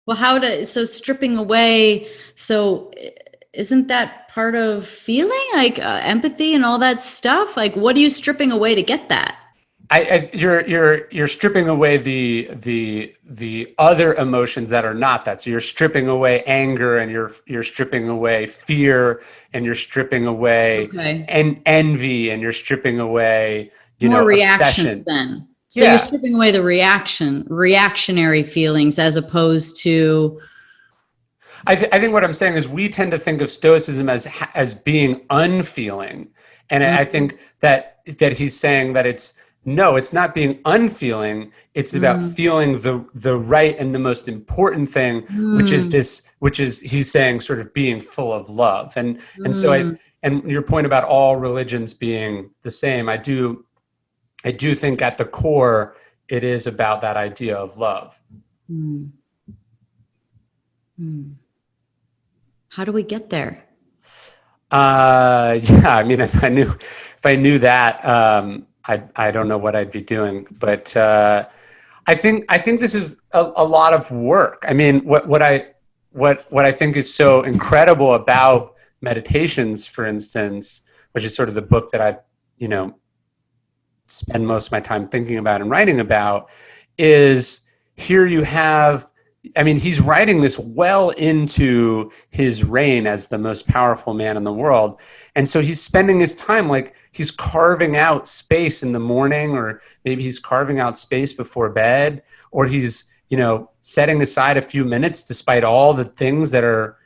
Well, so stripping away, so isn't that part of feeling like empathy and all that stuff? Like, what are you stripping away to get that? You're stripping away the other emotions that are not that. So you're stripping away anger, and you're stripping away fear, and you're stripping away envy, and you're stripping away more reactions obsession. Then. So you're stripping away the reactionary feelings as opposed to. I think what I'm saying is we tend to think of Stoicism as being unfeeling, and I think that he's saying that it's not being unfeeling. It's about feeling the right and the most important thing, which is he's saying sort of being full of love. And so and your point about all religions being the same, I do think at the core it is about that idea of love. How do we get there? I mean, if I knew that, I don't know what I'd be doing, but I think this is a lot of work. I mean, what I think is so incredible about Meditations, for instance, which is sort of the book that I've spend most of my time thinking about and writing about, is here you have, I mean, he's writing this well into his reign as the most powerful man in the world. And so he's spending his time, like he's carving out space in the morning, or maybe he's carving out space before bed, or he's, setting aside a few minutes despite all the things that are,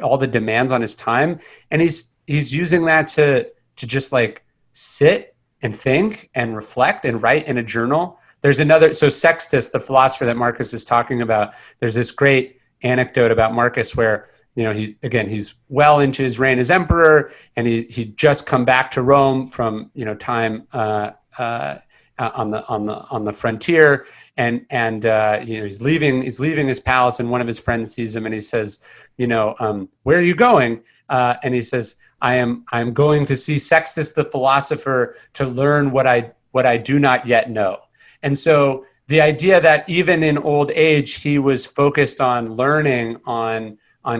all the demands on his time. And he's using that to just like sit and think and reflect and write in a journal. There's so Sextus, the philosopher that Marcus is talking about, there's this great anecdote about Marcus where, he's well into his reign as emperor, and he'd just come back to Rome from, time on the frontier, and he's leaving his palace, and one of his friends sees him and he says, where are you going? And he says, I'm going to see Sextus the philosopher to learn what I do not yet know. And so the idea that even in old age, he was focused on learning, on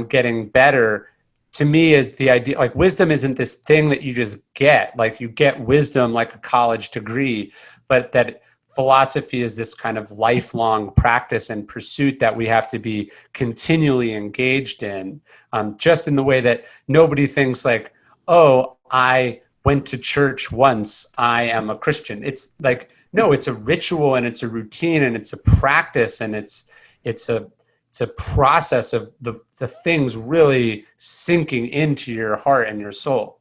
getting better, to me is the idea, like wisdom isn't this thing that you just get, like you get wisdom like a college degree, but that philosophy is this kind of lifelong practice and pursuit that we have to be continually engaged in, just in the way that nobody thinks like, oh, I went to church once, I am a Christian. It's like, no, it's a ritual and it's a routine and it's a practice, and it's a process of the things really sinking into your heart and your soul.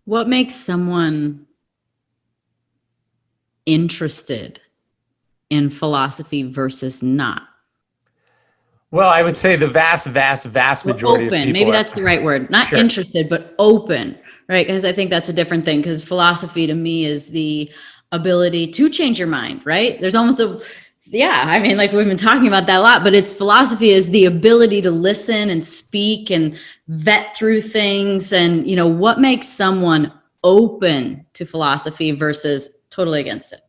What makes someone interested in philosophy versus not? Well, I would say the vast majority of people. Maybe that's the right word. Not sure. Interested, but open, right? Because I think that's a different thing, because philosophy to me is the ability to change your mind, right? There's almost like we've been talking about that a lot, but philosophy is the ability to listen and speak and vet through things. And, what makes someone open to philosophy versus totally against it?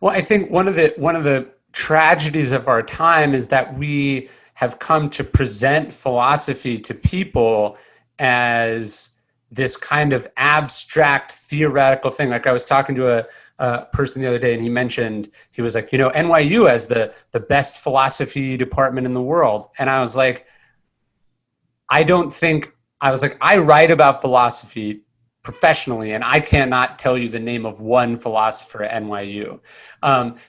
Well, I think one of the tragedies of our time is that we have come to present philosophy to people as this kind of abstract theoretical thing. Like I was talking to a person the other day, and he mentioned, he was like, NYU has the best philosophy department in the world. And I was like, I write about philosophy professionally, and I cannot tell you the name of one philosopher at NYU.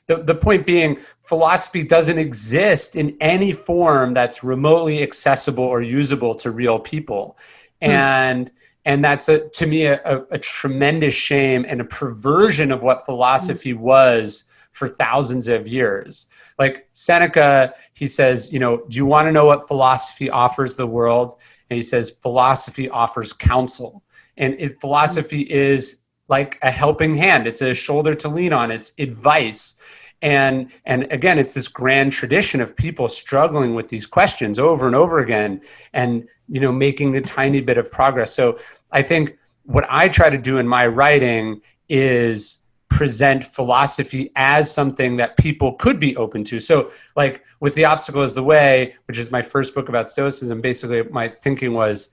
The point being, philosophy doesn't exist in any form that's remotely accessible or usable to real people. And that's, to me, a tremendous shame and a perversion of what philosophy was for thousands of years. Like Seneca, he says, do you want to know what philosophy offers the world? And he says, philosophy offers counsel. And philosophy is like a helping hand. It's a shoulder to lean on. It's advice. And again, it's this grand tradition of people struggling with these questions over and over again, and making the tiny bit of progress. So I think what I try to do in my writing is present philosophy as something that people could be open to. So like with The Obstacle is the Way, which is my first book about Stoicism, basically my thinking was,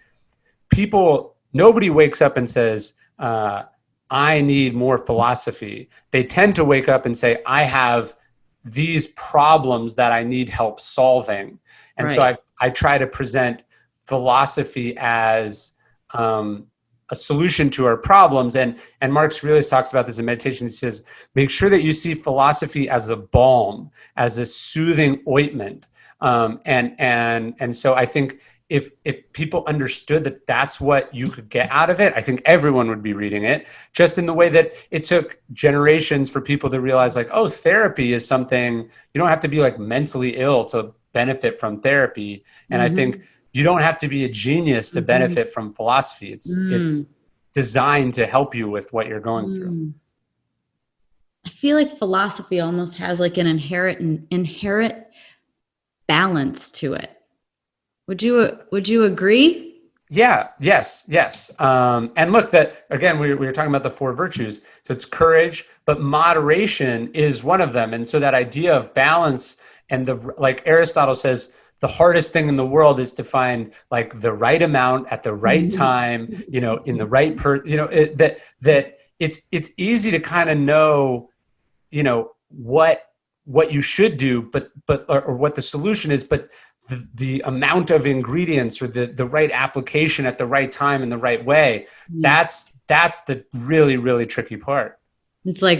nobody wakes up and says, I need more philosophy. They tend to wake up and say, I have these problems that I need help solving. And right. So I try to present philosophy as a solution to our problems. And Marcus Aurelius talks about this in meditation. He says, make sure that you see philosophy as a balm, as a soothing ointment. And so I think if people understood that that's what you could get out of it, I think everyone would be reading it, just in the way that it took generations for people to realize, like, oh, therapy is something, you don't have to be like mentally ill to benefit from therapy. And I think you don't have to be a genius to benefit from philosophy. It's designed to help you with what you're going through. I feel like philosophy almost has like an inherent balance to it. Would you agree? Yeah. Yes. And look, that again, we were talking about the four virtues. So it's courage, but moderation is one of them. And so that idea of balance, and like Aristotle says, the hardest thing in the world is to find like the right amount at the right time, in the right that it's easy to kind of know, what you should do, but or what the solution is, but the amount of ingredients or the right application at the right time in the right way, that's the really, really tricky part. It's like,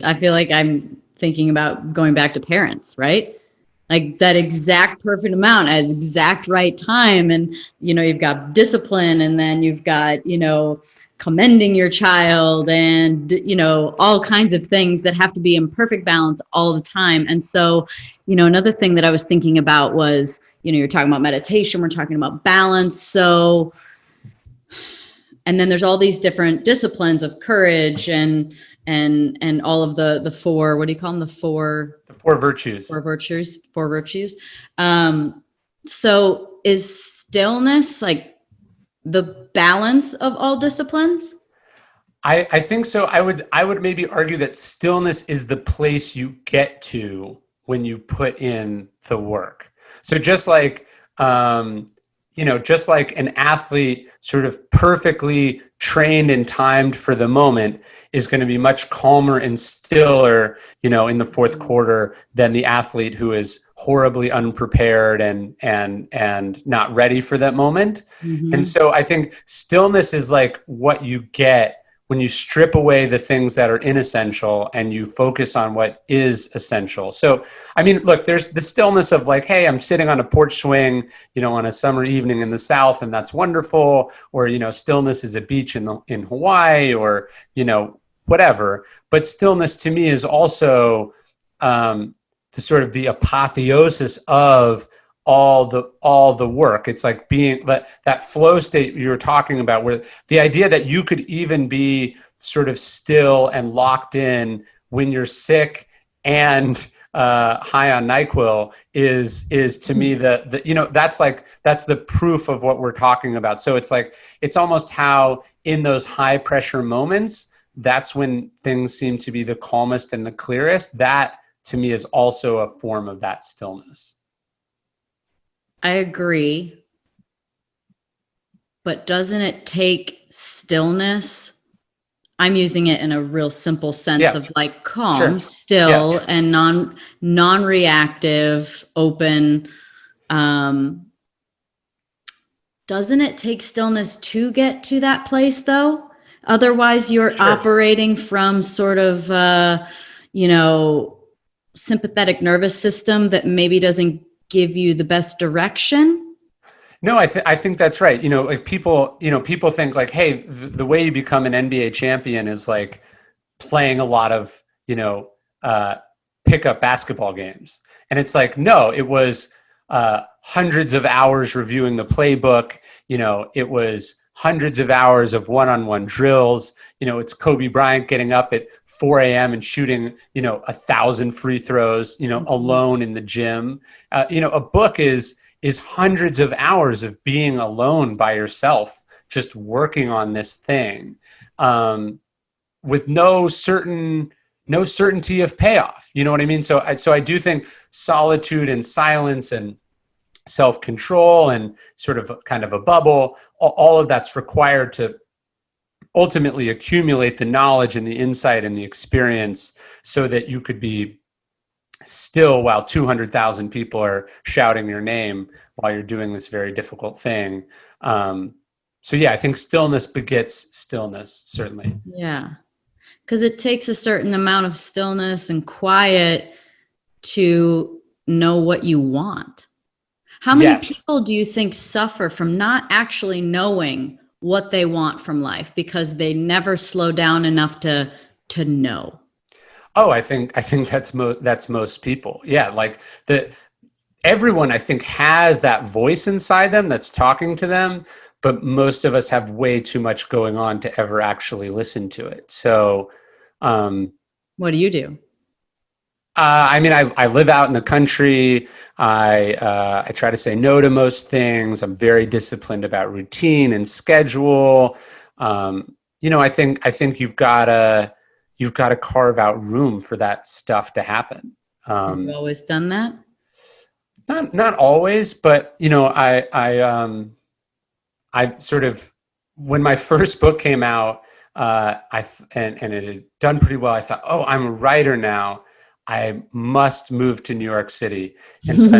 I feel like I'm thinking about going back to parents, right? Like that exact perfect amount at exact right time. And, you've got discipline, and then you've got, commending your child, and, all kinds of things that have to be in perfect balance all the time. And so, another thing that I was thinking about was, you're talking about meditation, we're talking about balance. So, and then there's all these different disciplines of courage and all of the four, what do you call them? The four virtues. Four virtues. So is stillness like the balance of all disciplines? I think so. I would maybe argue that stillness is the place you get to when you put in the work. So just like, just like an athlete sort of perfectly trained and timed for the moment is going to be much calmer and stiller, in the fourth quarter than the athlete who is horribly unprepared and not ready for that moment. Mm-hmm. And so I think stillness is like what you get when you strip away the things that are inessential and you focus on what is essential. So, I mean, look, there's the stillness of like, hey, I'm sitting on a porch swing, on a summer evening in the South, and that's wonderful. Or, stillness is a beach in Hawaii, or, whatever. But stillness to me is also the sort of the apotheosis of all the work. It's like being that flow state you were talking about, where the idea that you could even be sort of still and locked in when you're sick and high on NyQuil is to me that's the proof of what we're talking about. So it's like, it's almost how in those high pressure moments, that's when things seem to be the calmest and the clearest. That to me is also a form of that stillness. I agree. But doesn't it take stillness? I'm using it in a real simple sense of like calm, still, and non-reactive, open. Doesn't it take stillness to get to that place though? Otherwise you're operating from sort of, sympathetic nervous system that maybe doesn't give you the best direction. No, I think that's right. Like people think like, hey, the way you become an NBA champion is like playing a lot of, pickup basketball games. And it's like, no, it was hundreds of hours reviewing the playbook. It was hundreds of hours of one-on-one drills. It's Kobe Bryant getting up at 4 a.m. and shooting, 1,000 free throws, alone in the gym. A book is hundreds of hours of being alone by yourself, just working on this thing, with no certainty of payoff. You know what I mean? So I do think solitude and silence and self-control and sort of kind of a bubble, all of that's required to ultimately accumulate the knowledge and the insight and the experience so that you could be still while 200,000 people are shouting your name while you're doing this very difficult thing. So yeah, I think stillness begets stillness, certainly. Yeah, because it takes a certain amount of stillness and quiet to know what you want. How many people do you think suffer from not actually knowing what they want from life because they never slow down enough to know? Oh, I think that's most people. Yeah, like everyone I think has that voice inside them that's talking to them, but most of us have way too much going on to ever actually listen to it. So, what do you do? I live out in the country. I try to say no to most things. I'm very disciplined about routine and schedule. I think you've got to carve out room for that stuff to happen. Have you always done that? Not always, but I sort of, when my first book came out, and it had done pretty well. I thought, oh, I'm a writer now. I must move to New York City. And so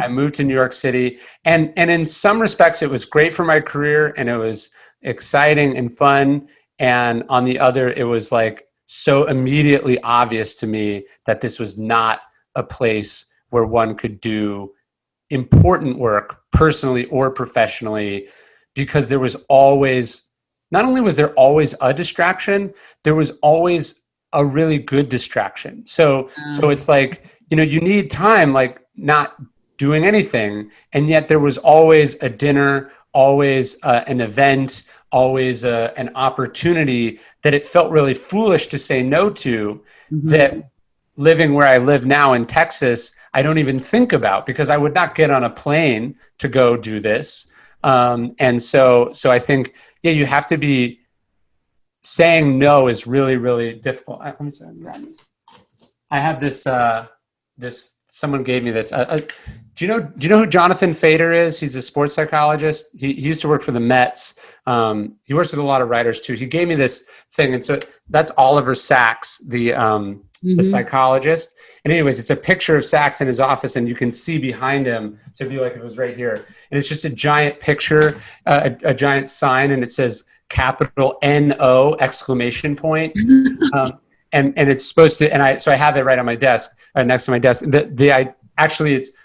I moved to New York City. And in some respects, it was great for my career and it was exciting and fun. And on the other, it was like so immediately obvious to me that this was not a place where one could do important work personally or professionally, because there was always, not only was there always a distraction, there was always a really good distraction. So it's like, you need time, like not doing anything. And yet there was always a dinner, always an event, always an opportunity that it felt really foolish to say no to, that living where I live now in Texas, I don't even think about, because I would not get on a plane to go do this. And so I think, yeah, you have to be, saying no is really, really difficult. I have this, someone gave me this. Do you know who Jonathan Fader is? He's a sports psychologist. He used to work for the Mets. He works with a lot of writers too. He gave me this thing. And so that's Oliver Sacks, the psychologist. And anyways, it's a picture of Sacks in his office and you can see behind him. So it'd be like it was right here. And it's just a giant picture, a giant sign, and it says capital N-O exclamation point. And it's supposed to, so I have it right on my desk, next to my desk.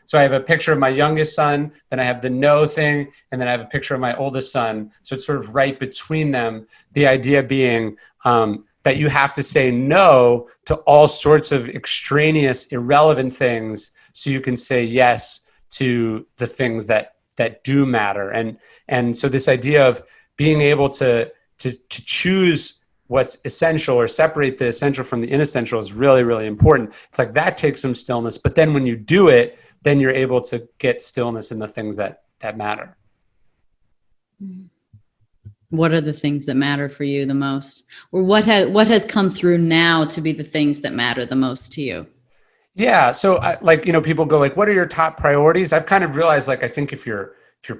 So I have a picture of my youngest son, then I have the no thing, and then I have a picture of my oldest son. So it's sort of right between them. The idea being that you have to say no to all sorts of extraneous, irrelevant things so you can say yes to the things that do matter. And so this idea of being able to choose what's essential or separate the essential from the inessential is really, really important. It's like that takes some stillness, but then when you do it, then you're able to get stillness in the things that matter. What are the things that matter for you the most? Or what has come through now to be the things that matter the most to you? Yeah. So people go like, what are your top priorities? I've kind of realized, like, I think if you're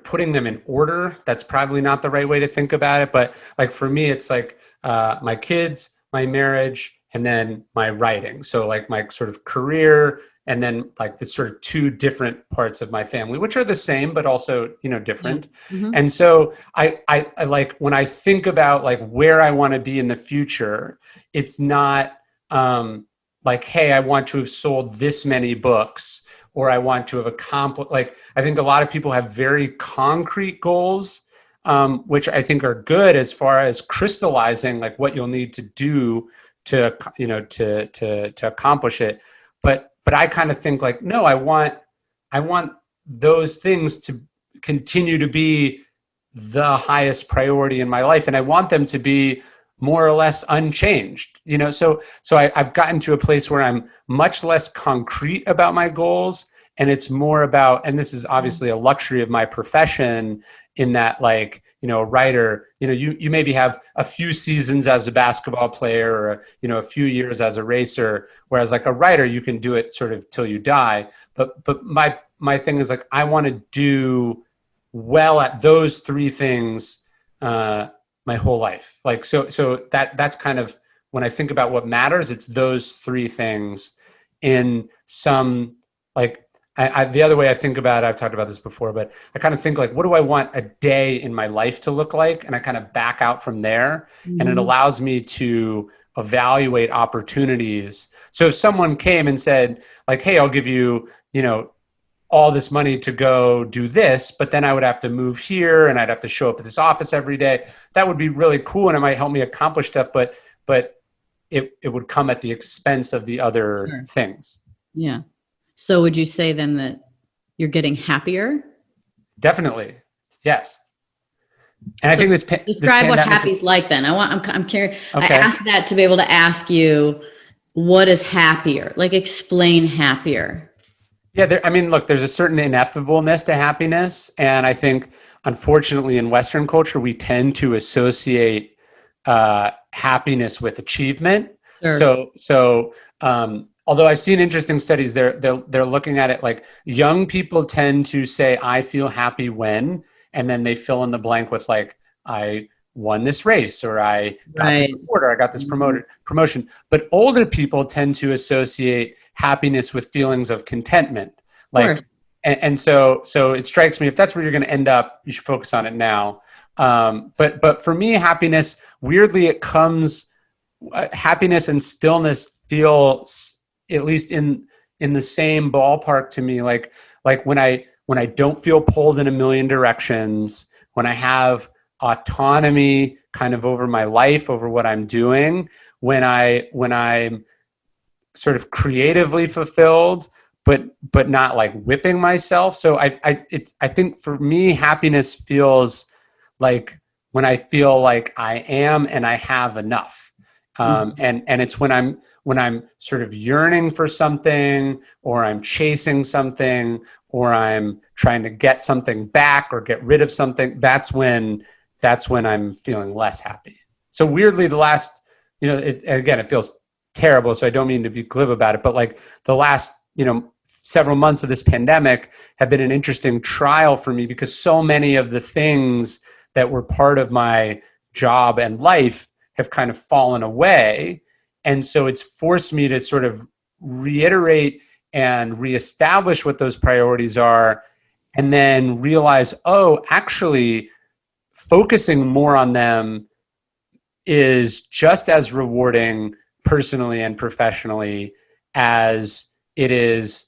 putting them in order, that's probably not the right way to think about it. But like for me, it's like my kids, my marriage, and then my writing. So like my sort of career, and then like the sort of two different parts of my family, which are the same, but also, different. Mm-hmm. And so I like, when I think about like where I want to be in the future, it's not like, hey, I want to have sold this many books, or I want to have accomplished, like, I think a lot of people have very concrete goals, which I think are good as far as crystallizing like what you'll need to do to accomplish it. But I kind of think like, no, I want those things to continue to be the highest priority in my life. And I want them to be more or less unchanged, so I've gotten to a place where I'm much less concrete about my goals. And it's more about, and this is obviously a luxury of my profession, in that, like, a writer, you maybe have a few seasons as a basketball player, or, a few years as a racer, whereas like a writer, you can do it sort of till you die. But my thing is like, I want to do well at those three things my whole life. Like, so that's kind of, when I think about what matters, it's those three things in some, like, the other way I think about it, I've talked about this before, but I kind of think like, what do I want a day in my life to look like? And I kind of back out from there, and it allows me to evaluate opportunities. So if someone came and said like, hey, I'll give you, all this money to go do this, but then I would have to move here and I'd have to show up at this office every day, that would be really cool. And it might help me accomplish stuff, but it would come at the expense of the other things. Yeah. So would you say then that you're getting happier? Definitely. Yes. And so I think describe what happy's like then. I'm curious. Okay. I asked that to be able to ask you, what is happier? Like, explain happier. Yeah. Look, there's a certain ineffableness to happiness. And I think, unfortunately, in Western culture, we tend to associate happiness with achievement. Sure. So, although I've seen interesting studies, they're looking at it like young people tend to say, I feel happy when, and then they fill in the blank with like, I won this race, or I got this Right. award, or I got this promotion. But older people tend to associate happiness with feelings of contentment. Of course. And so it strikes me, if that's where you're going to end up, you should focus on it now. But for me, happiness, weirdly, it comes, happiness and stillness feel, at least in the same ballpark to me. Like when I don't feel pulled in a million directions, when I have autonomy kind of over my life, over what I'm doing, when I'm sort of creatively fulfilled, but not like whipping myself. So I think for me, happiness feels like when I feel like I am and I have enough. And it's when I'm sort of yearning for something, or I'm chasing something, or I'm trying to get something back or get rid of something. That's when I'm feeling less happy. So weirdly, the last, it feels terrible, so I don't mean to be glib about it, but like the last, several months of this pandemic have been an interesting trial for me, because so many of the things that were part of my job and life have kind of fallen away. And so it's forced me to sort of reiterate and reestablish what those priorities are, and then realize, oh, actually focusing more on them is just as rewarding personally and professionally as it is,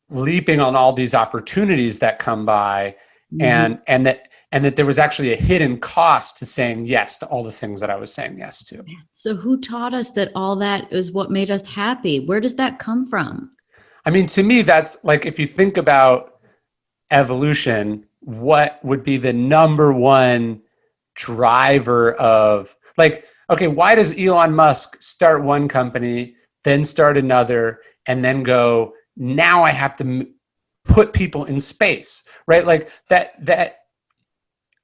leaping on all these opportunities that come by, and that there was actually a hidden cost to saying yes to all the things that I was saying yes to. So who taught us that all that is what made us happy? Where does that come from? I mean, to me, that's like, if you think about evolution, what would be the number one driver of, like, okay, why does Elon Musk start one company, then start another, and then go, now I have to put people in space, right? Like that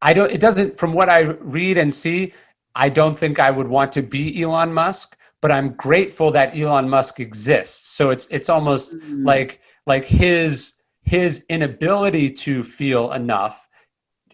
it doesn't, from what I read and see, I don't think I would want to be Elon Musk, but I'm grateful that Elon Musk exists. So it's almost like his inability to feel enough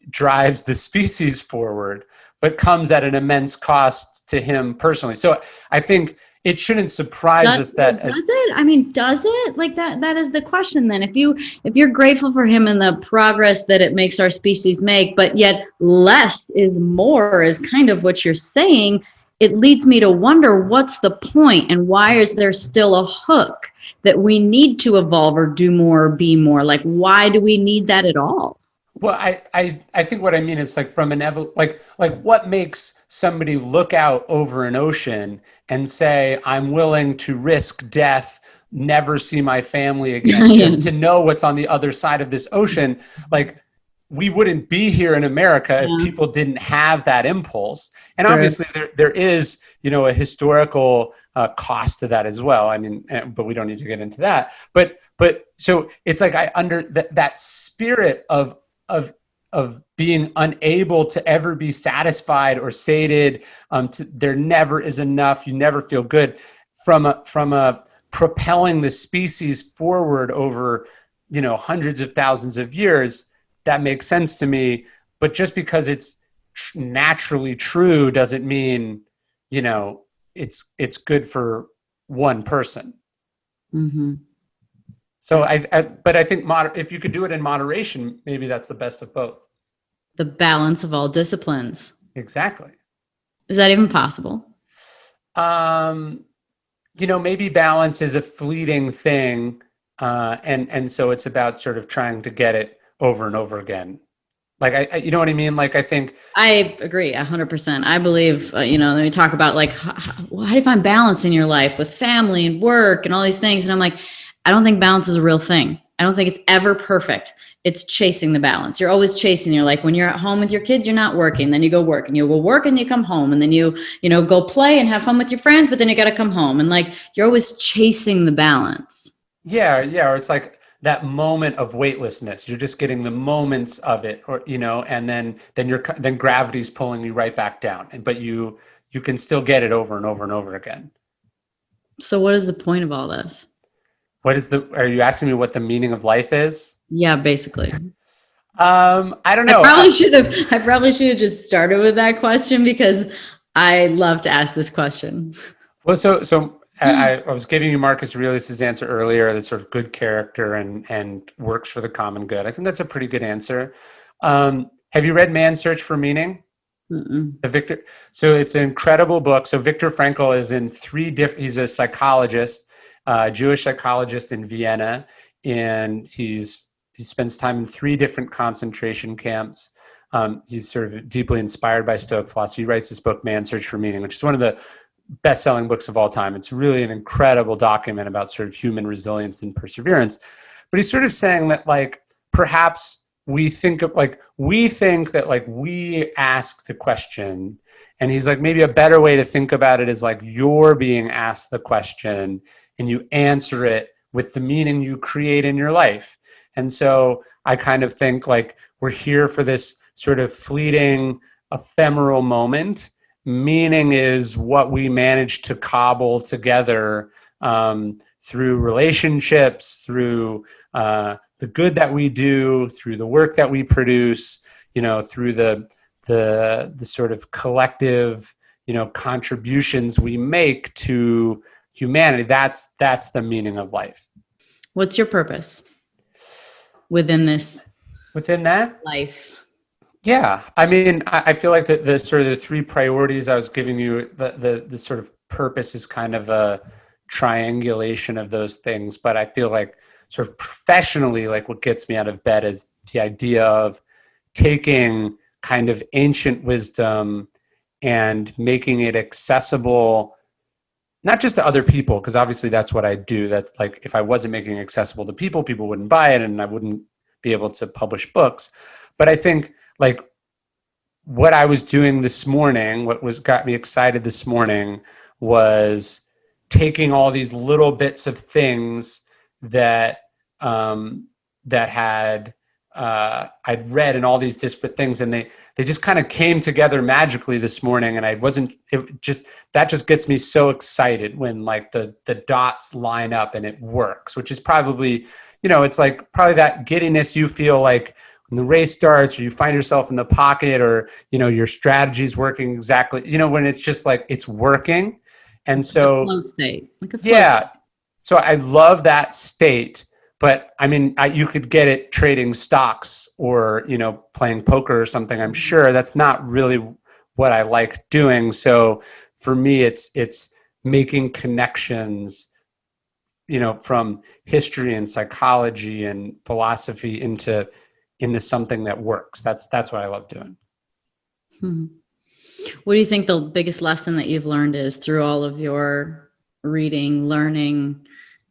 drives the species forward, but comes at an immense cost to him personally. So I think it shouldn't surprise us that. Does it? I mean, does it? Like that is the question then. If you're grateful for him and the progress that it makes our species make, but yet less is more is kind of what you're saying, it leads me to wonder, what's the point, and why is there still a hook that we need to evolve or do more or be more? Like, why do we need that at all? Well, I think what I mean is, like, from an like what makes somebody look out over an ocean and say, I'm willing to risk death, never see my family again, just to know what's on the other side of this ocean. Like, we wouldn't be here in America if people didn't have that impulse. And obviously there is, a historical cost to that as well. I mean, but we don't need to get into that. But so it's like, that spirit of being unable to ever be satisfied or sated, there never is enough. You never feel good, from a propelling the species forward over, hundreds of thousands of years. That makes sense to me. But just because it's naturally true doesn't mean, it's good for one person. Mm-hmm. So but I think if you could do it in moderation, maybe that's the best of both. The balance of all disciplines. Exactly. Is that even possible? Maybe balance is a fleeting thing. And so it's about sort of trying to get it over and over again. Like, you know what I mean? Like, I think I agree 100%. I believe, let me talk about, like, how do you find balance in your life with family and work and all these things? And I'm like, I don't think balance is a real thing. I don't think it's ever perfect. It's chasing the balance. You're always chasing. You're like, when you're at home with your kids, you're not working. Then you go work, and you go work, and you come home, and then you go play and have fun with your friends, but then you got to come home. And, like, you're always chasing the balance. Yeah. Or it's like that moment of weightlessness. You're just getting the moments of it, or, and then gravity's pulling you right back down. But you can still get it over and over and over again. So what is the point of all this? Are you asking me what the meaning of life is? Yeah, basically. I don't know. I probably should have just started with that question because I love to ask this question. Well, I was giving you Marcus Aurelius's answer earlier, that sort of good character and works for the common good. I think that's a pretty good answer. Have you read Man's Search for Meaning? Victor. So it's an incredible book. So Viktor Frankl is in he's a psychologist, Jewish psychologist in Vienna, and he spends time in 3 different concentration camps. He's sort of deeply inspired by Stoic philosophy. He writes this book, Man's Search for Meaning, which is one of the best-selling books of all time. It's really an incredible document about sort of human resilience and perseverance. But he's sort of saying that, like, perhaps we think that we ask the question, and he's like, maybe a better way to think about it is like you're being asked the question and you answer it with the meaning you create in your life. And so I kind of think like we're here for this sort of fleeting, ephemeral moment. Meaning is what we manage to cobble together through relationships, through the good that we do, through the work that we produce, through the sort of collective, contributions we make to humanity. That's the meaning of life. What's your purpose within that life? Yeah, I mean, I feel like the sort of the 3 priorities I was giving you, the sort of purpose is kind of a triangulation of those things. But I feel like sort of professionally, like what gets me out of bed is the idea of taking kind of ancient wisdom and making it accessible, not just to other people, because obviously that's what I do. That's like, if I wasn't making it accessible to people wouldn't buy it and I wouldn't be able to publish books. But I think like what I was doing this morning, got me excited this morning was taking all these little bits of things that had I'd read in all these disparate things, and they just kind of came together magically this morning. And that just gets me so excited when like the dots line up and it works, which is probably, it's like probably that giddiness you feel like when the race starts, or you find yourself in the pocket, or your strategy is working exactly, when it's just like it's working. And so flow state, state. So I love that state. But I mean, you could get it trading stocks or playing poker or something. I'm sure that's not really what I like doing. So for me, it's making connections, from history and psychology and philosophy into something that works. That's what I love doing. What do you think the biggest lesson that you've learned is through all of your reading, learning,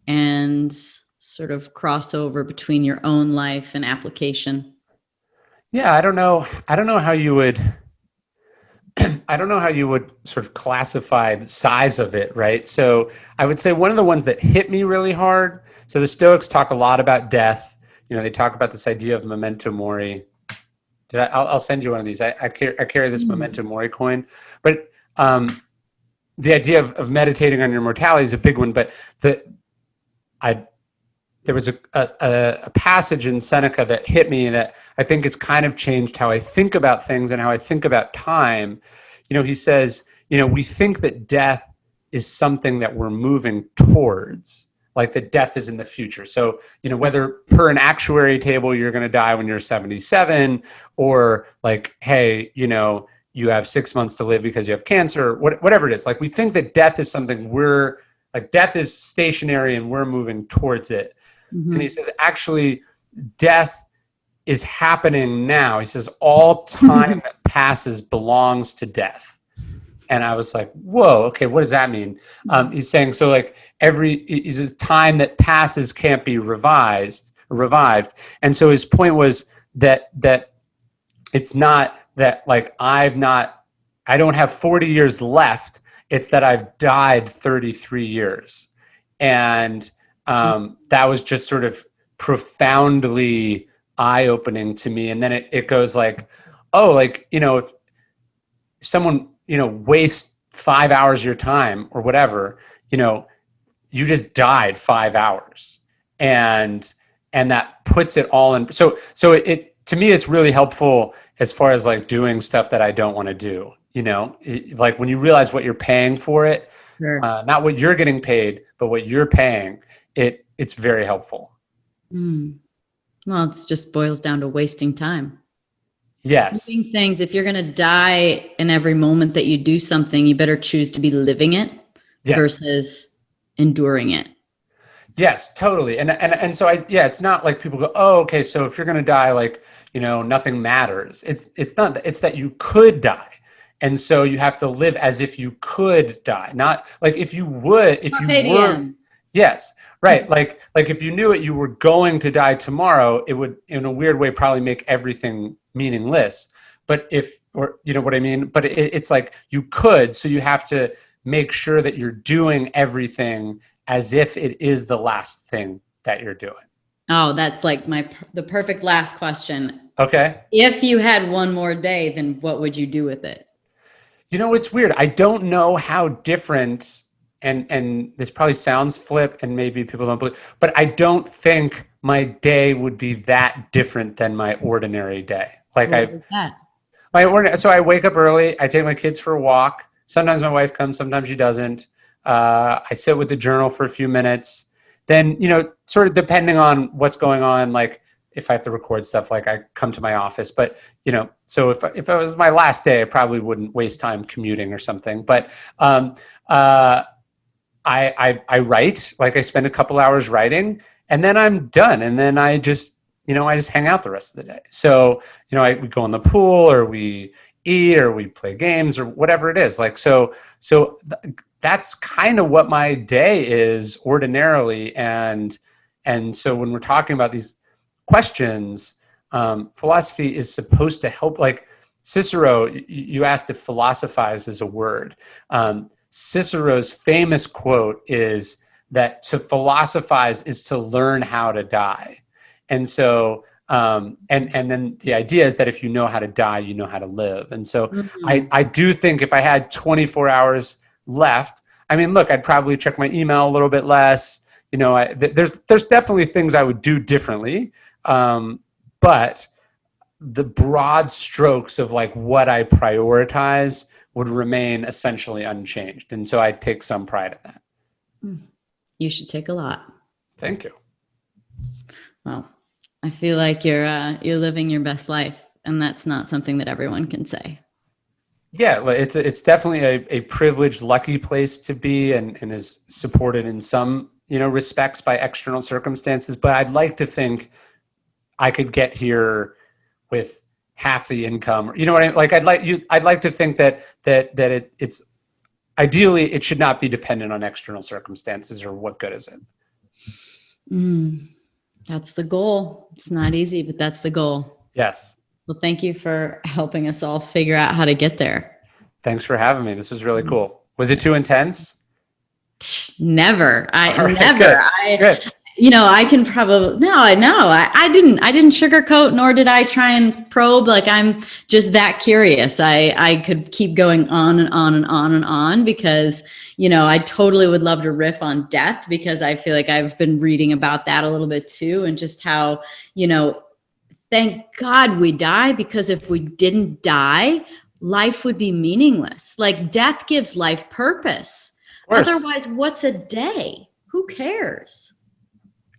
and sort of crossover between your own life and application? Yeah, I don't know how you would sort of classify the size of it, right? So I would say one of the ones that hit me really hard. So the Stoics talk a lot about death. They talk about this idea of memento mori. I'll send you one of these. I carry this memento mori coin, but the idea of meditating on your mortality is a big one. But there was a passage in Seneca that hit me that I think it's kind of changed how I think about things and how I think about time. He says, we think that death is something that we're moving towards, like that death is in the future. So, whether per an actuary table, you're going to die when you're 77, or like, hey, you have 6 months to live because you have cancer, whatever it is. Like we think that death is something death is stationary and we're moving towards it. Mm-hmm. And he says, actually, death is happening now. He says, all time that passes belongs to death. And I was like, whoa, okay, what does that mean? He's saying, so like he says, time that passes can't be revived. And so his point was that it's not that like I don't have 40 years left. It's that I've died 33 years. And that was just sort of profoundly eye-opening to me. And then it goes like, oh, like, if someone, wastes 5 hours of your time or whatever, you just died 5 hours. And that puts it all in. So to me, it's really helpful as far as like doing stuff that I don't want to do. Like when you realize what you're paying for it, Sure. Not what you're getting paid, but what you're paying, it's very helpful. Well, it just boils down to wasting time. Yes. Doing things, if you're going to die in every moment that you do something, you better choose to be living it versus enduring it. Yes, totally. And so it's not like people go, oh, okay, so if you're going to die, like, nothing matters. It's not, it's that you could die. And so you have to live as if you could die, not like if you were, yes, right. Like if you knew it, you were going to die tomorrow, it would, in a weird way, probably make everything meaningless. But you know what I mean? But it's like you could, so you have to make sure that you're doing everything as if it is the last thing that you're doing. Oh, that's like the perfect last question. Okay. If you had one more day, then what would you do with it? It's weird. I don't know how different, and this probably sounds flip and maybe people don't believe, but I don't think my day would be that different than my ordinary day. Like so I wake up early, I take my kids for a walk. Sometimes my wife comes, sometimes she doesn't. I sit with the journal for a few minutes. Then, sort of depending on what's going on, like if I have to record stuff, like I come to my office. But, so if it was my last day, I probably wouldn't waste time commuting or something. But I write, like I spend a couple hours writing, and then I'm done. And then I just hang out the rest of the day. So, we go in the pool, or we eat, or we play games, or whatever it is. Like, so that's kind of what my day is ordinarily. And so when we're talking about these questions, philosophy is supposed to help. Like Cicero, you asked if philosophize is a word. Cicero's famous quote is that to philosophize is to learn how to die. And so, and then the idea is that if you know how to die, you know how to live. And so I do think if I had 24 hours left, I mean, look, I'd probably check my email a little bit less. There's definitely things I would do differently. But the broad strokes of like what I prioritize would remain essentially unchanged. And so I take some pride in that. You should take a lot. Thank you. Well, I feel like you're living your best life, and that's not something that everyone can say. Yeah, it's definitely a privileged, lucky place to be, and is supported in some, respects by external circumstances. But I'd like to think I could get here with half the income. You know what I mean? Like I'd like to think that it's ideally it should not be dependent on external circumstances, or what good is it? That's the goal. It's not easy, but that's the goal. Yes. Well, thank you for helping us all figure out how to get there. Thanks for having me. This was really cool. Was it too intense? Never. Good. I can probably, no, I know. I didn't sugarcoat, nor did I try and probe. Like, I'm just that curious. I could keep going on and on and on and on because, I totally would love to riff on death, because I feel like I've been reading about that a little bit too. And just how, thank God we die, because if we didn't die, life would be meaningless. Like, death gives life purpose. Otherwise, what's a day? Who cares?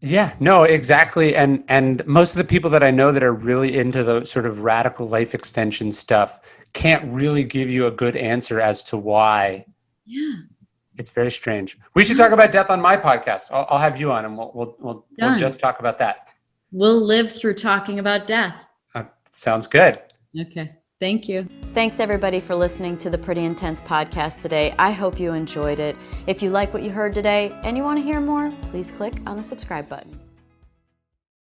Yeah, no, exactly. And most of the people that I know that are really into the sort of radical life extension stuff can't really give you a good answer as to why. Yeah. It's very strange. We should talk about death on my podcast. I'll have you on, and we'll just talk about that. We'll live through talking about death. Sounds good. Okay. Thank you. Thanks everybody for listening to the Pretty Intense podcast today. I hope you enjoyed it. If you like what you heard today and you want to hear more, please click on the subscribe button.